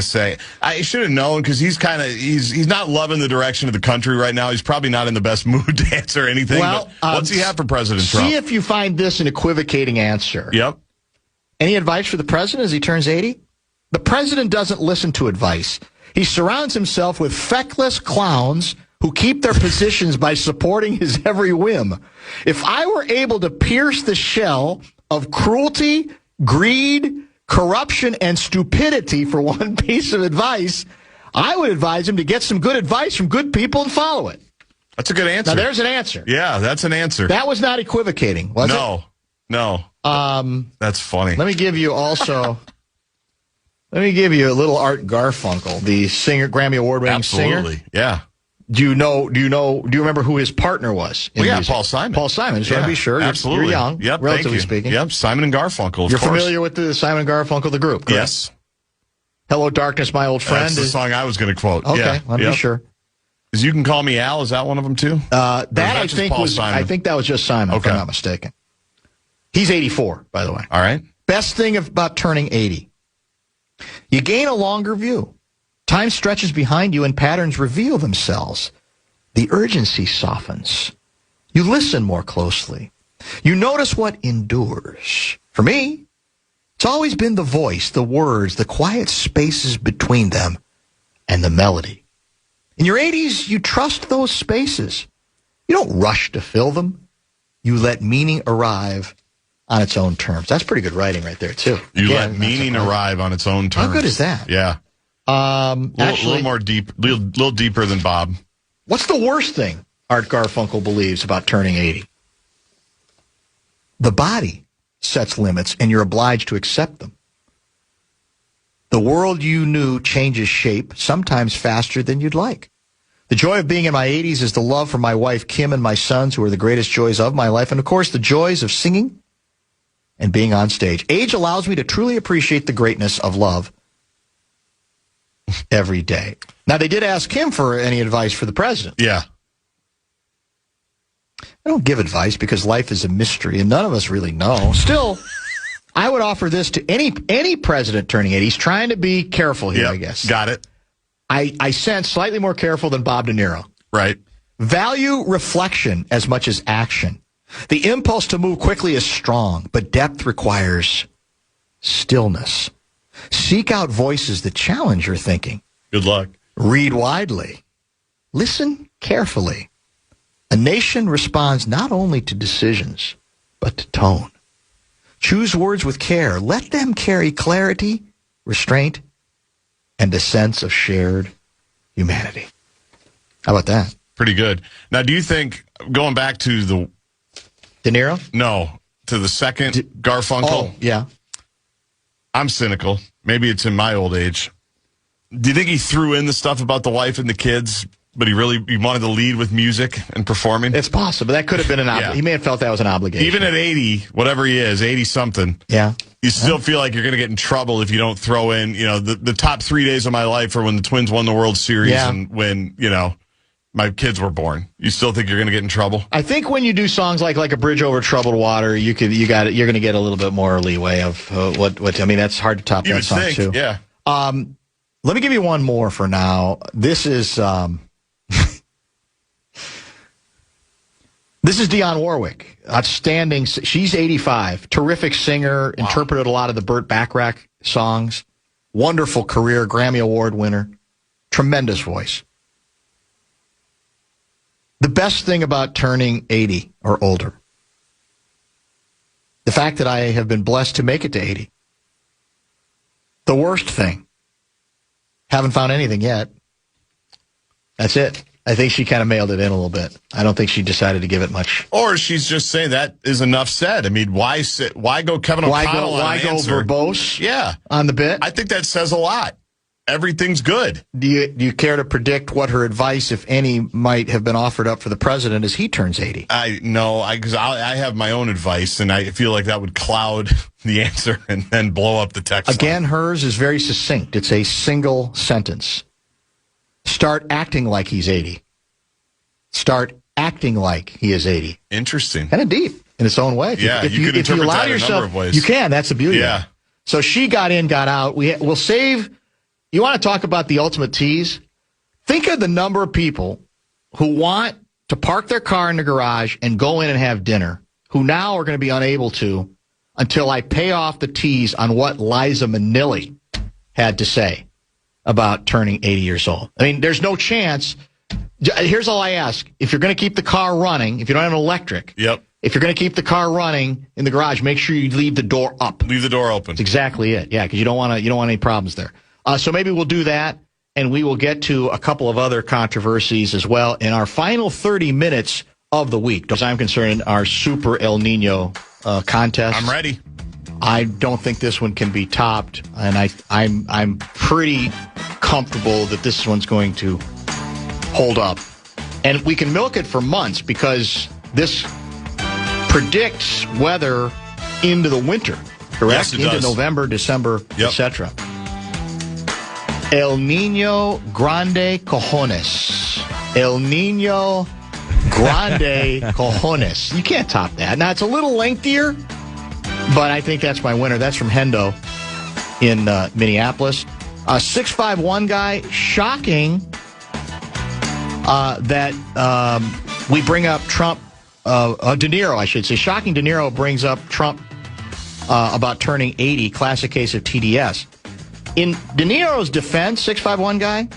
say, I should have known, because he's not loving the direction of the country right now. He's probably not in the best mood to answer anything.
Well,
but what's he have for President Trump?
See if you find this an equivocating answer.
Yep.
Any advice for the president as he turns 80? The president doesn't listen to advice. He surrounds himself with feckless clowns who keep their positions by supporting his every whim. If I were able to pierce the shell of cruelty, greed, corruption, and stupidity for one piece of advice, I would advise him to get some good advice from good people and follow it.
That's a good answer.
Now, there's an answer.
Yeah, that's an answer.
That was not equivocating, was it?
No. That's funny.
Let me give you a little Art Garfunkel, the singer, Grammy Award-winning singer.
Absolutely, yeah.
Do you remember who his partner was?
Paul Simon.
Paul Simon, just want to be sure.
Absolutely.
You're young, relatively speaking.
Yep, Simon and Garfunkel,
You're familiar with the Simon and Garfunkel, the group, correct?
Yes.
Hello, Darkness, My Old Friend.
That's the song I was going to quote.
Okay, let me be sure.
Is You Can Call Me Al, is that one of them too?
I think that was just Simon, if I'm not mistaken. He's 84, by the way.
All right.
Best thing about turning 80. You gain a longer view. Time stretches behind you and patterns reveal themselves. The urgency softens. You listen more closely. You notice what endures. For me, it's always been the voice, the words, the quiet spaces between them, and the melody. In your 80s, you trust those spaces. You don't rush to fill them. You let meaning arrive on its own terms. That's pretty good writing right there, too.
Let meaning arrive on its own terms.
How good is that?
Yeah. A little more deep, little deeper than Bob.
What's the worst thing Art Garfunkel believes about turning 80? The body sets limits, and you're obliged to accept them. The world you knew changes shape, sometimes faster than you'd like. The joy of being in my 80s is the love for my wife, Kim, and my sons, who are the greatest joys of my life. And, of course, the joys of singing and being on stage. Age allows me to truly appreciate the greatness of love every day. Now, they did ask him for any advice for the president.
Yeah.
I don't give advice because life is a mystery, and none of us really know. Still, I would offer this to any president turning 80. He's trying to be careful here,
Yep.
I guess.
Got it.
I sense slightly more careful than Bob De Niro.
Right.
Value reflection as much as action. The impulse to move quickly is strong, but depth requires stillness. Seek out voices that challenge your thinking.
Good luck.
Read widely. Listen carefully. A nation responds not only to decisions, but to tone. Choose words with care. Let them carry clarity, restraint, and a sense of shared humanity. How about that?
Pretty good. Now, do you think, going back to the...
De Niro?
No, to the second Garfunkel?
Oh, yeah.
I'm cynical. Maybe it's in my old age. Do you think he threw in the stuff about the wife and the kids, but he wanted to lead with music and performing?
It's possible. That could have been an obligation.
Yeah.
He may have felt that was an obligation.
Even at 80, whatever he is, 80-something,
yeah,
you still feel like you're going to get in trouble if you don't throw in, the top 3 days of my life are when the Twins won the World Series and when, my kids were born. You still think you're going to get in trouble?
I think when you do songs like A Bridge Over Troubled Water, you're going to get a little bit more leeway of what I mean, that's hard to top that song too.
Yeah.
Let me give you one more for now. This is this is Dionne Warwick. Outstanding. She's 85. Terrific singer. Wow. Interpreted a lot of the Burt Bacharach songs. Wonderful career. Grammy Award winner. Tremendous voice. The best thing about turning 80 or older, the fact that I have been blessed to make it to 80. The worst thing, haven't found anything yet. That's it. I think she kind of mailed it in a little bit. I don't think she decided to give it much.
Or she's just saying that is enough said. I mean, why go Kevin O'Connell on
Why
an
go
answer?
verbose?
Yeah.
On the bit?
I think that says a lot. Everything's good.
Do you care to predict what her advice, if any, might have been offered up for the president as he turns 80?
Because I have my own advice, and I feel like that would cloud the answer and then blow up the text
Again,
line.
hers is very succinct. It's a single sentence. Start acting like he's 80. Start acting like he is 80.
Interesting.
Kind of deep in its own way.
You could interpret that in a number of ways.
You can. That's the beauty of it. So she got in, got out. We'll save... You want to talk about the ultimate tease? Think of the number of people who want to park their car in the garage and go in and have dinner, who now are going to be unable to until I pay off the tease on what Liza Minnelli had to say about turning 80 years old. I mean, there's no chance. Here's all I ask. If you're going to keep the car running, if you don't have an electric, if you're going to keep the car running in the garage, make sure you leave the door up.
Leave the door open.
That's exactly it. Yeah, because you don't want any problems there. So maybe we'll do that, and we will get to a couple of other controversies as well in our final 30 minutes of the week. As I'm concerned, our Super El Nino contest.
I'm ready.
I don't think this one can be topped, and I'm pretty comfortable that this one's going to hold up. And we can milk it for months because this predicts weather into the winter, correct?
Yes, it
into
does.
November, December, etc. El Nino Grande Cojones. El Nino Grande Cojones. You can't top that. Now, it's a little lengthier, but I think that's my winner. That's from Hendo in Minneapolis. 651 guy, shocking that we bring up Trump, De Niro, I should say. Shocking De Niro brings up Trump about turning 80, classic case of TDS. In De Niro's defense, 651 guy,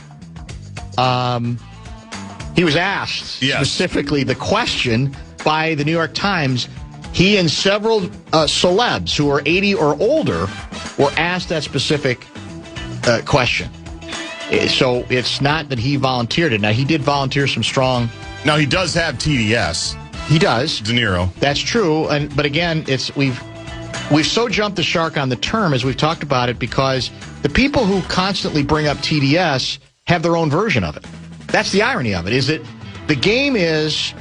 he was asked specifically the question by the New York Times. He and several celebs who are 80 or older were asked that specific question. So it's not that he volunteered it. Now, he did volunteer some strong...
Now, he does have TDS.
He does.
De Niro.
That's true. But again, we've so jumped the shark on the term as we've talked about it because the people who constantly bring up TDS have their own version of it. That's the irony of it, is that the game is,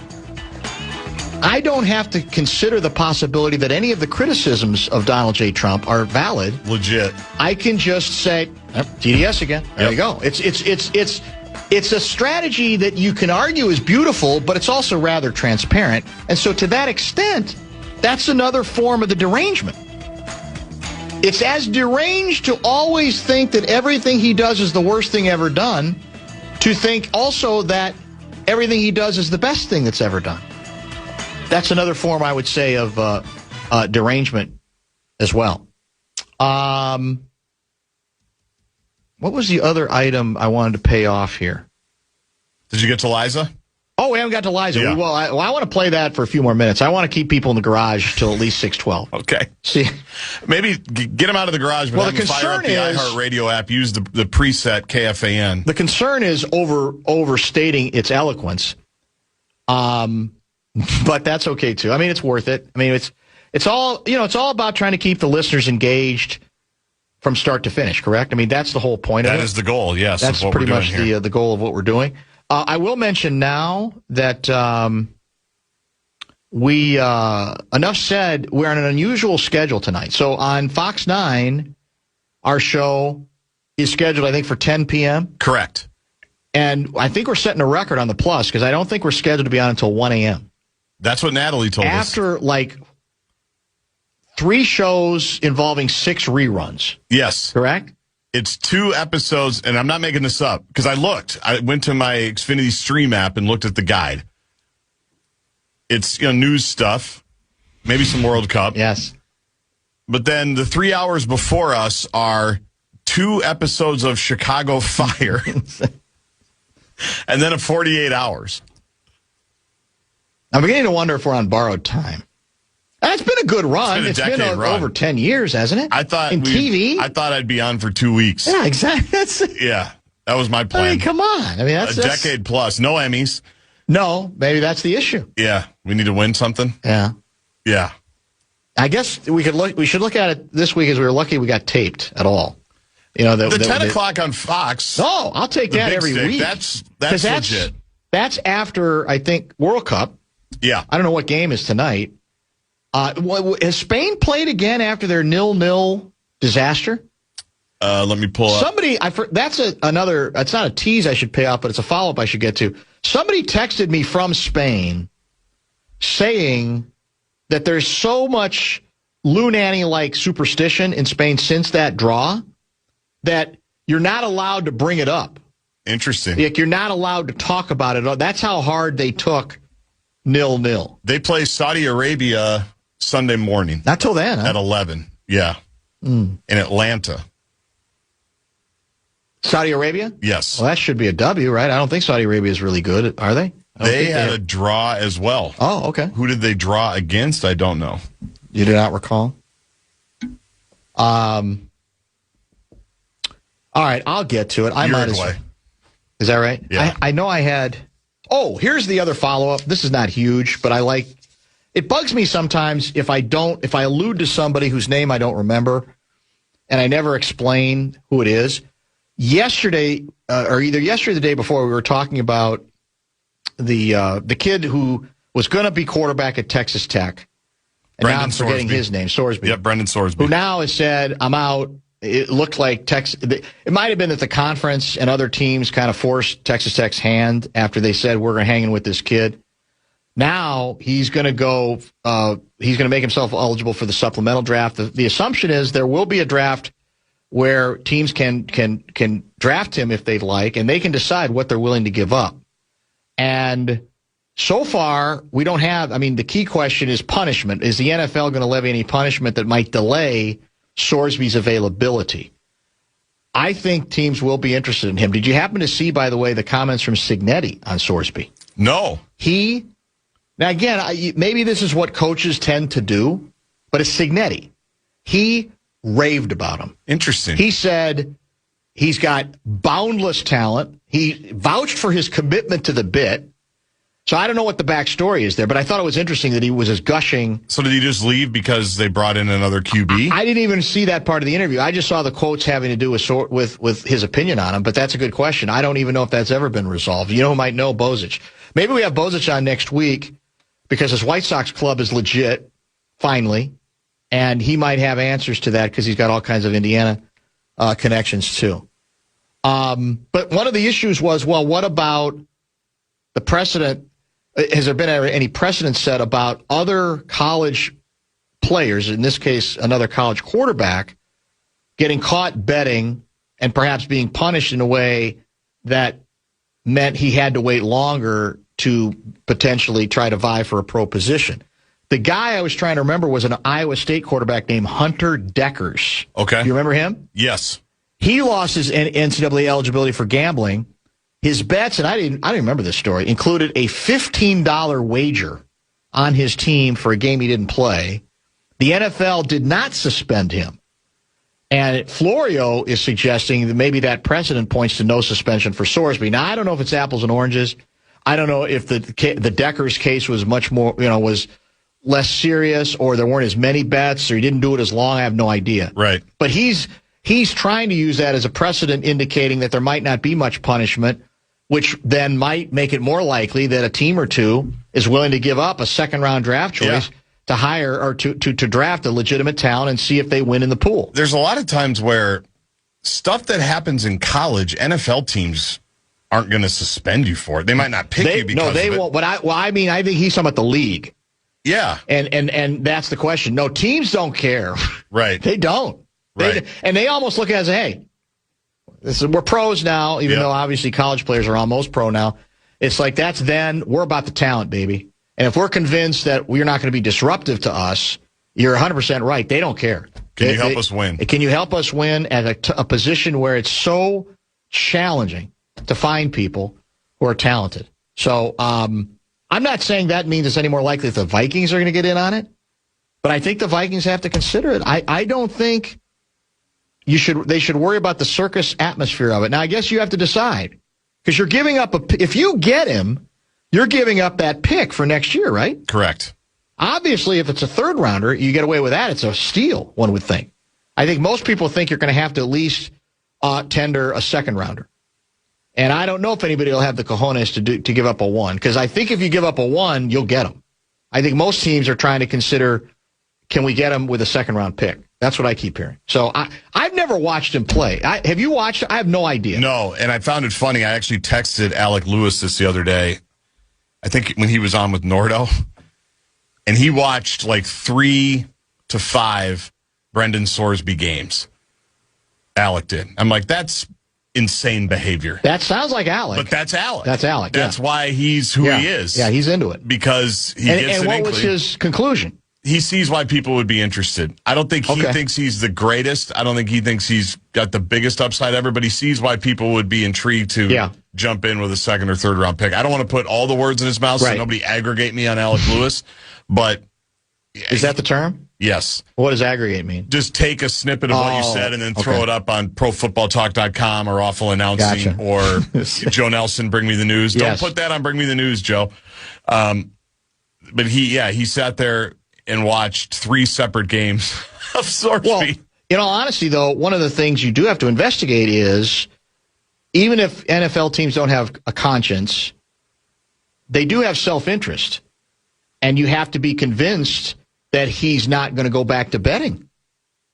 I don't have to consider the possibility that any of the criticisms of Donald J. Trump are valid.
Legit.
I can just say, TDS again. There you go. It's a strategy that you can argue is beautiful, but it's also rather transparent. And so to that extent, that's another form of the derangement. It's as deranged to always think that everything he does is the worst thing ever done, to think also that everything he does is the best thing that's ever done. That's another form, I would say, of derangement as well. What was the other item I wanted to pay off here?
Did you get to Liza?
Oh, we haven't got to Liza.
Yeah.
Well, I want to play that for a few more minutes. I want to keep people in the garage till at least 6:12.
Okay.
See,
maybe get them out of the garage, but
well,
have them fire up the iHeartRadio app. Use the preset KFAN.
The concern is overstating its eloquence. But that's okay too. I mean, it's worth it. I mean, it's all about trying to keep the listeners engaged from start to finish. Correct? I mean, that's the whole point of it.
That is the goal. Yes,
that's pretty much the goal of what we're doing. I will mention now that we enough said. We're on an unusual schedule tonight. So on Fox 9, our show is scheduled, I think, for 10 p.m.
Correct.
And I think we're setting a record on the Plus because I don't think we're scheduled to be on until 1 a.m.
That's what Natalie told us.
After, like, 3 shows involving 6 reruns.
Yes.
Correct?
It's 2 episodes, and I'm not making this up, because I looked. I went to my Xfinity Stream app and looked at the guide. It's news stuff, maybe some World Cup.
Yes.
But then the 3 hours before us are 2 episodes of Chicago Fire, and then a 48 hours.
I'm beginning to wonder if we're on borrowed time. It's been a good run.
It's been a decade run.
Over 10 years, hasn't it?
I thought
TV.
I thought I'd be on for 2 weeks.
Yeah, exactly.
Yeah, that was my plan.
I mean, come on. I mean, that's
a decade plus. No Emmys.
No, maybe that's the issue.
Yeah, we need to win something.
Yeah.
Yeah.
I guess we should look at it this week as we were lucky we got taped at all. The
10 o'clock on Fox.
Oh, I'll take that every week.
That's legit.
That's after, I think, World Cup.
Yeah. I
don't know what game is tonight. Has Spain played again after their 0-0 disaster?
Let me pull up.
That's another. It's not a tease I should pay off, but it's a follow-up I should get to. Somebody texted me from Spain saying that there's so much Lunani-like superstition in Spain since that draw that you're not allowed to bring it up.
Interesting.
Like, you're not allowed to talk about it. That's how hard they took 0-0.
They play Saudi Arabia Sunday morning.
Not till then, huh?
At 11. Yeah. In Atlanta.
Saudi Arabia?
Yes.
Well, that should be a W, right? I don't think Saudi Arabia is really good, are they?
They had a draw as well.
Oh, okay.
Who did they draw against? I don't know.
You do not recall? All right, I'll get to it. Is that right?
Yeah.
I know I had... Oh, here's the other follow-up. This is not huge, but it bugs me sometimes if I allude to somebody whose name I don't remember and I never explain who it is. Yesterday, or either yesterday or the day before, we were talking about the kid who was going to be quarterback at Texas Tech. And now I'm forgetting his name, Sorsby.
Yep, Brendan Sorsby.
Who now has said, I'm out. It looked like it might have been that the conference and other teams kind of forced Texas Tech's hand after they said, we're going to hang in with this kid. Now he's going to go, he's going to make himself eligible for the supplemental draft. The assumption is there will be a draft where teams can draft him if they'd like, and they can decide what they're willing to give up. And so far, we don't have, the key question is punishment. Is the NFL going to levy any punishment that might delay Sorsby's availability? I think teams will be interested in him. Did you happen to see, by the way, the comments from Signetti on Sorsby?
No.
Now again, maybe this is what coaches tend to do, but it's Signetti. He raved about him.
Interesting.
He said he's got boundless talent. He vouched for his commitment to the bit. So I don't know what the backstory is there, but I thought it was interesting that he was as gushing.
So did he just leave because they brought in another QB?
I didn't even see that part of the interview. I just saw the quotes having to do with his opinion on him, but that's a good question. I don't even know if that's ever been resolved. You know who might know? Bozich. Maybe we have Bozich on next week because his White Sox club is legit, finally, and he might have answers to that because he's got all kinds of Indiana connections too. But one of the issues was, well, what about the precedent? Has there been any precedent set about other college players, in this case, another college quarterback, getting caught betting and perhaps being punished in a way that meant he had to wait longer to potentially try to vie for a pro position? The guy I was trying to remember was an Iowa State quarterback named Hunter Deckers.
Okay.
You remember him?
Yes.
He lost his NCAA eligibility for gambling. His bets, and I didn't remember this story, included a $15 wager on his team for a game he didn't play. The NFL did not suspend him. And Florio is suggesting that maybe that precedent points to no suspension for Sorsby. Now, I don't know if it's apples and oranges. I don't know if the Deckers case was much more, was less serious, or there weren't as many bets, or he didn't do it as long. I have no idea.
Right.
But he's trying to use that as a precedent, indicating that there might not be much punishment, which then might make it more likely that a team or two is willing to give up a second-round draft choice to hire or to draft a legitimate talent and see if they win in the pool.
There's a lot of times where stuff that happens in college, NFL teams aren't going to suspend you for it. They might not pick you because of it.
No, they won't. But I think he's talking about the league.
Yeah.
And that's the question. No, teams don't care.
Right.
They don't.
Right.
And they almost look at it as, hey, we're pros now, even though obviously college players are almost pro now. It's like that's then. We're about the talent, baby. And if we're convinced that we're not going to be disruptive to us, you're 100% right. They don't care.
Can you help us win?
Can you help us win at a position where it's so challenging to find people who are talented? So I'm not saying that means it's any more likely that the Vikings are going to get in on it, but I think the Vikings have to consider it. I don't think they should worry about the circus atmosphere of it. Now, I guess you have to decide, because you're giving up if you get him, you're giving up that pick for next year, right?
Correct.
Obviously, if it's a third rounder, you get away with that. It's a steal, one would think. I think most people think you're going to have to at least tender a second rounder. And I don't know if anybody will have the cojones to give up a one, because I think if you give up a one, you'll get him. I think most teams are trying to consider, can we get him with a second-round pick? That's what I keep hearing. So I've never watched him play. Have you watched? I have no idea.
No, and I found it funny. I actually texted Alec Lewis this the other day, I think when he was on with Nordo, and he watched like 3 to 5 Brendan Sorsby games. Alec did. I'm like, that's insane behavior.
That sounds like Alec.
But that's Alec.
That's Alec.
That's why he's who he is.
Yeah, he's into it.
Because he gets an inkling.
And what was his conclusion?
He sees why people would be interested. I don't think he thinks he's the greatest. I don't think he thinks he's got the biggest upside ever, but he sees why people would be intrigued to jump in with a second or third round pick. I don't want to put all the words in his mouth so nobody aggregate me on Alec Lewis, but...
Is that the term?
Yes.
What does aggregate mean?
Just take a snippet of what you said and then throw it up on ProFootballTalk.com or Awful Announcing or Joe Nelson, Bring Me the News. Don't put that on Bring Me the News, Joe. But he sat there and watched 3 separate games of Sorsby.
Well, in all honesty, though, one of the things you do have to investigate is, even if NFL teams don't have a conscience, they do have self-interest. And you have to be convinced that he's not going to go back to betting,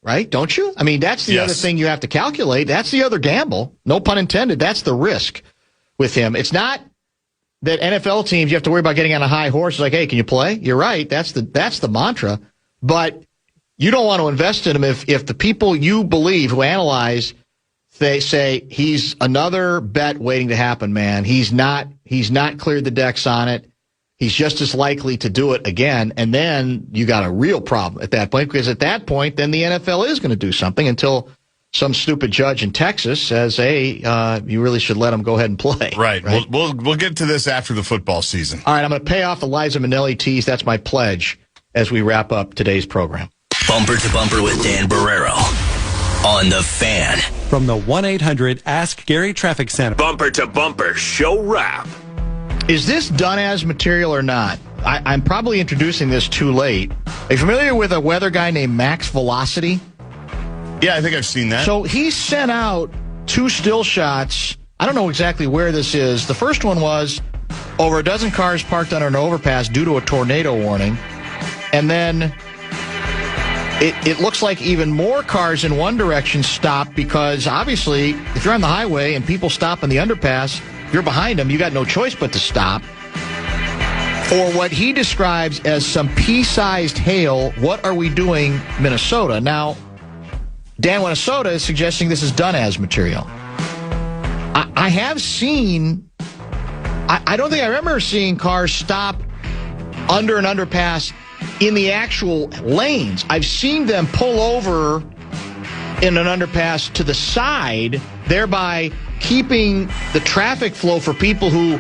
right? Don't you? I mean, that's the other thing you have to calculate. That's the other gamble. No pun intended. That's the risk with him. It's not that NFL teams, you have to worry about getting on a high horse. It's like, hey, can you play? You're right. That's the mantra. But you don't want to invest in him if the people you believe who analyze, they say he's another bet waiting to happen, man. He's not cleared the decks on it. He's just as likely to do it again, and then you got a real problem at that point, because at that point, then the NFL is going to do something until some stupid judge in Texas says, hey, you really should let him go ahead and play.
Right. We'll get to this after the football season.
All right, I'm going to pay off the Liza Minnelli tease. That's my pledge as we wrap up today's program.
Bumper to Bumper with Dan Barrero on The Fan.
From the 1-800 Ask Gary Traffic Center.
Bumper to Bumper Show Wrap.
Is this done as material or not? I'm probably introducing this too late. Are you familiar with a weather guy named Max Velocity?
Yeah, I think I've seen that.
So he sent out 2 still shots. I don't know exactly where this is. The first one was over a dozen cars parked under an overpass due to a tornado warning. And then it looks like even more cars in one direction stopped because, obviously, if you're on the highway and people stop in the underpass, you're behind them, you got no choice but to stop. For what he describes as some pea-sized hail, what are we doing, Minnesota? Now, Dan Minnesota is suggesting this is done as material. I have seen, I don't think I remember seeing cars stop under an underpass in the actual lanes. I've seen them pull over in an underpass to the side, thereby keeping the traffic flow for people who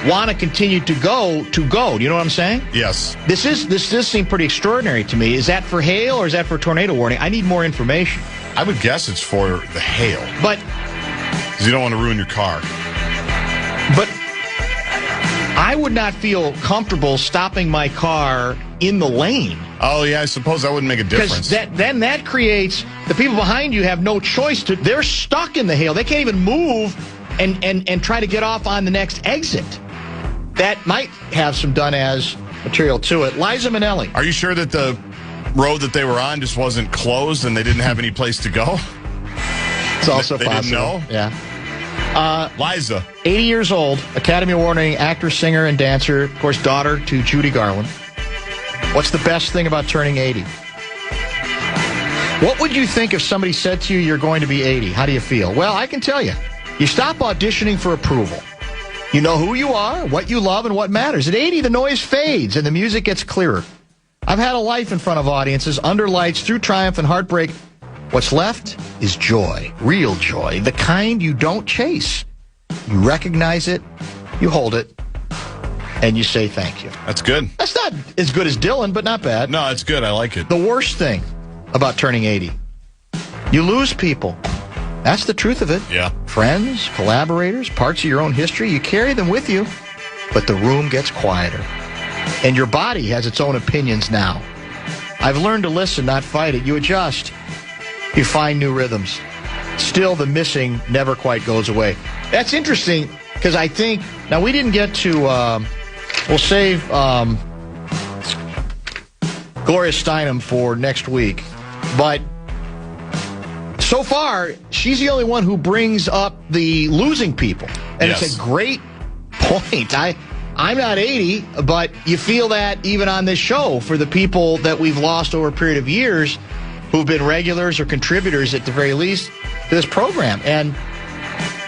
want to continue to go. Do you know what I'm saying?
Yes.
This does seem pretty extraordinary to me. Is that for hail or is that for tornado warning? I need more information.
I would guess it's for the hail.
But
because you don't want to ruin your car.
But I would not feel comfortable stopping my car in the lane.
Oh, yeah, I suppose that wouldn't make a difference.
Because then that creates, the people behind you have no choice to, they're stuck in the hail. They can't even move and try to get off on the next exit. That might have some done as material to it. Liza Minnelli.
Are you sure that the road that they were on just wasn't closed and they didn't have any place to go?
It's also
they
possible.
Didn't know?
Yeah.
Liza.
80 years old, Academy Award-winning actor, singer, and dancer, of course, daughter to Judy Garland. What's the best thing about turning 80? What would you think if somebody said to you, you're going to be 80? How do you feel? Well, I can tell you. You stop auditioning for approval. You know who you are, what you love, and what matters. At 80, the noise fades and the music gets clearer. I've had a life in front of audiences, under lights, through triumph and heartbreak. What's left is joy, real joy, the kind you don't chase. You recognize it, you hold it, and you say thank you.
That's good.
That's not as good as Dylan, but not bad.
No, it's good. I like it.
The worst thing about turning 80, you lose people. That's the truth of it.
Yeah.
Friends, collaborators, parts of your own history, you carry them with you, but the room gets quieter. And your body has its own opinions now. I've learned to listen, not fight it. You adjust. You find new rhythms. Still, the missing never quite goes away. That's interesting, because I think, now we didn't get to, we'll save Gloria Steinem for next week, but so far, she's the only one who brings up the losing people. And
yes.
It's a great point. I'm not 80, but you feel that even on this show for the people that we've lost over a period of years who've been regulars or contributors at the very least to this program. And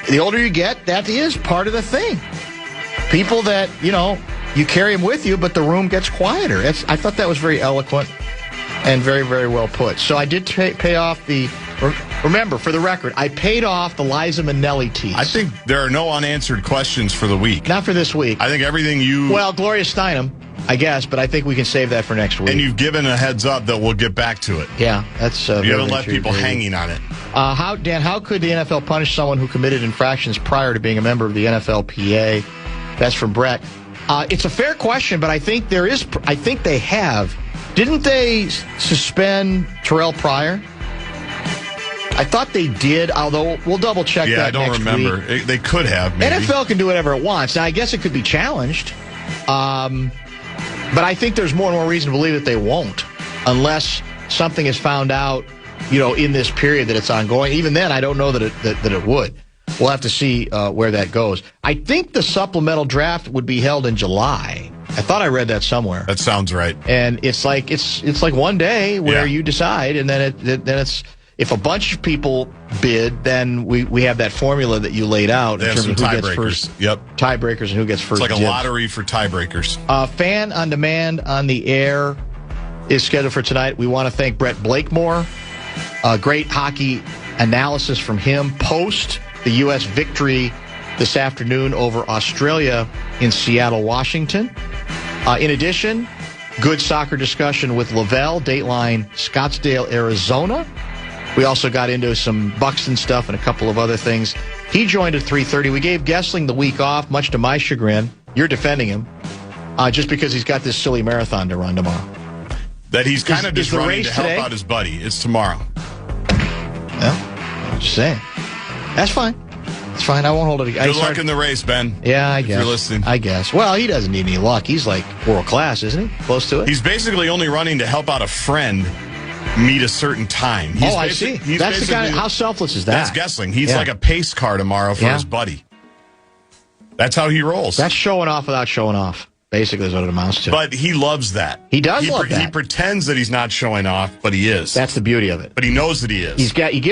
the older you get, that is part of the thing. People that, you carry them with you, but the room gets quieter. I thought that was very eloquent and very, very well put. So I did pay off the... Remember, for the record, I paid off the Liza Minnelli tease.
I think there are no unanswered questions for the week.
Not for this week.
I think everything you...
Well, Gloria Steinem, I guess, but I think we can save that for next week.
And you've given a heads up that we'll get back to it.
Yeah, that's...
you haven't left people hanging on it.
Dan, how could the NFL punish someone who committed infractions prior to being a member of the NFLPA? That's from Brett. It's a fair question, but I think they have. Didn't they suspend Terrell Pryor? I thought they did, although we'll double-check that next week. Yeah, I don't remember.
They could have, maybe.
NFL can do whatever it wants. Now, I guess it could be challenged, but I think there's more and more reason to believe that they won't, unless something is found out, in this period that it's ongoing. Even then, I don't know that it would. We'll have to see where that goes. I think the supplemental draft would be held in July. I thought I read that somewhere.
That sounds right.
And it's like one day where you decide, and then it's. If a bunch of people bid, then we have that formula that you laid out in terms of who gets first.
Yep.
Tiebreakers and who gets first.
It's like
dibs.
a lottery for tiebreakers.
Fan on Demand on the air is scheduled for tonight. We want to thank Brett Blakemore. Great hockey analysis from him post the U.S. victory this afternoon over Australia in Seattle, Washington. In addition, good soccer discussion with Lavelle, Dateline, Scottsdale, Arizona. We also got into some Buxton stuff and a couple of other things. He joined at 3:30. We gave Gessling the week off, much to my chagrin. you're defending him just because he's got this silly marathon to run tomorrow.
That he's kind of just running to help
today?
out his buddy. It's tomorrow.
Well, I'm just saying. That's fine. It's fine. I won't hold it.
Good luck in the race, Ben.
Yeah, I guess.
If you're listening.
I guess. Well, he doesn't need any luck. He's like world class, isn't he? Close to it.
He's basically only running to help out a friend meet a certain time.
I see. That's the kind of, how selfless is that?
That's guessing. He's like a pace car tomorrow for his buddy. That's how he rolls.
That's showing off without showing off. Basically is what it amounts to.
But he loves that.
He does love that.
He pretends that he's not showing off, but he is.
That's the beauty of it.
But he knows that he is.
You give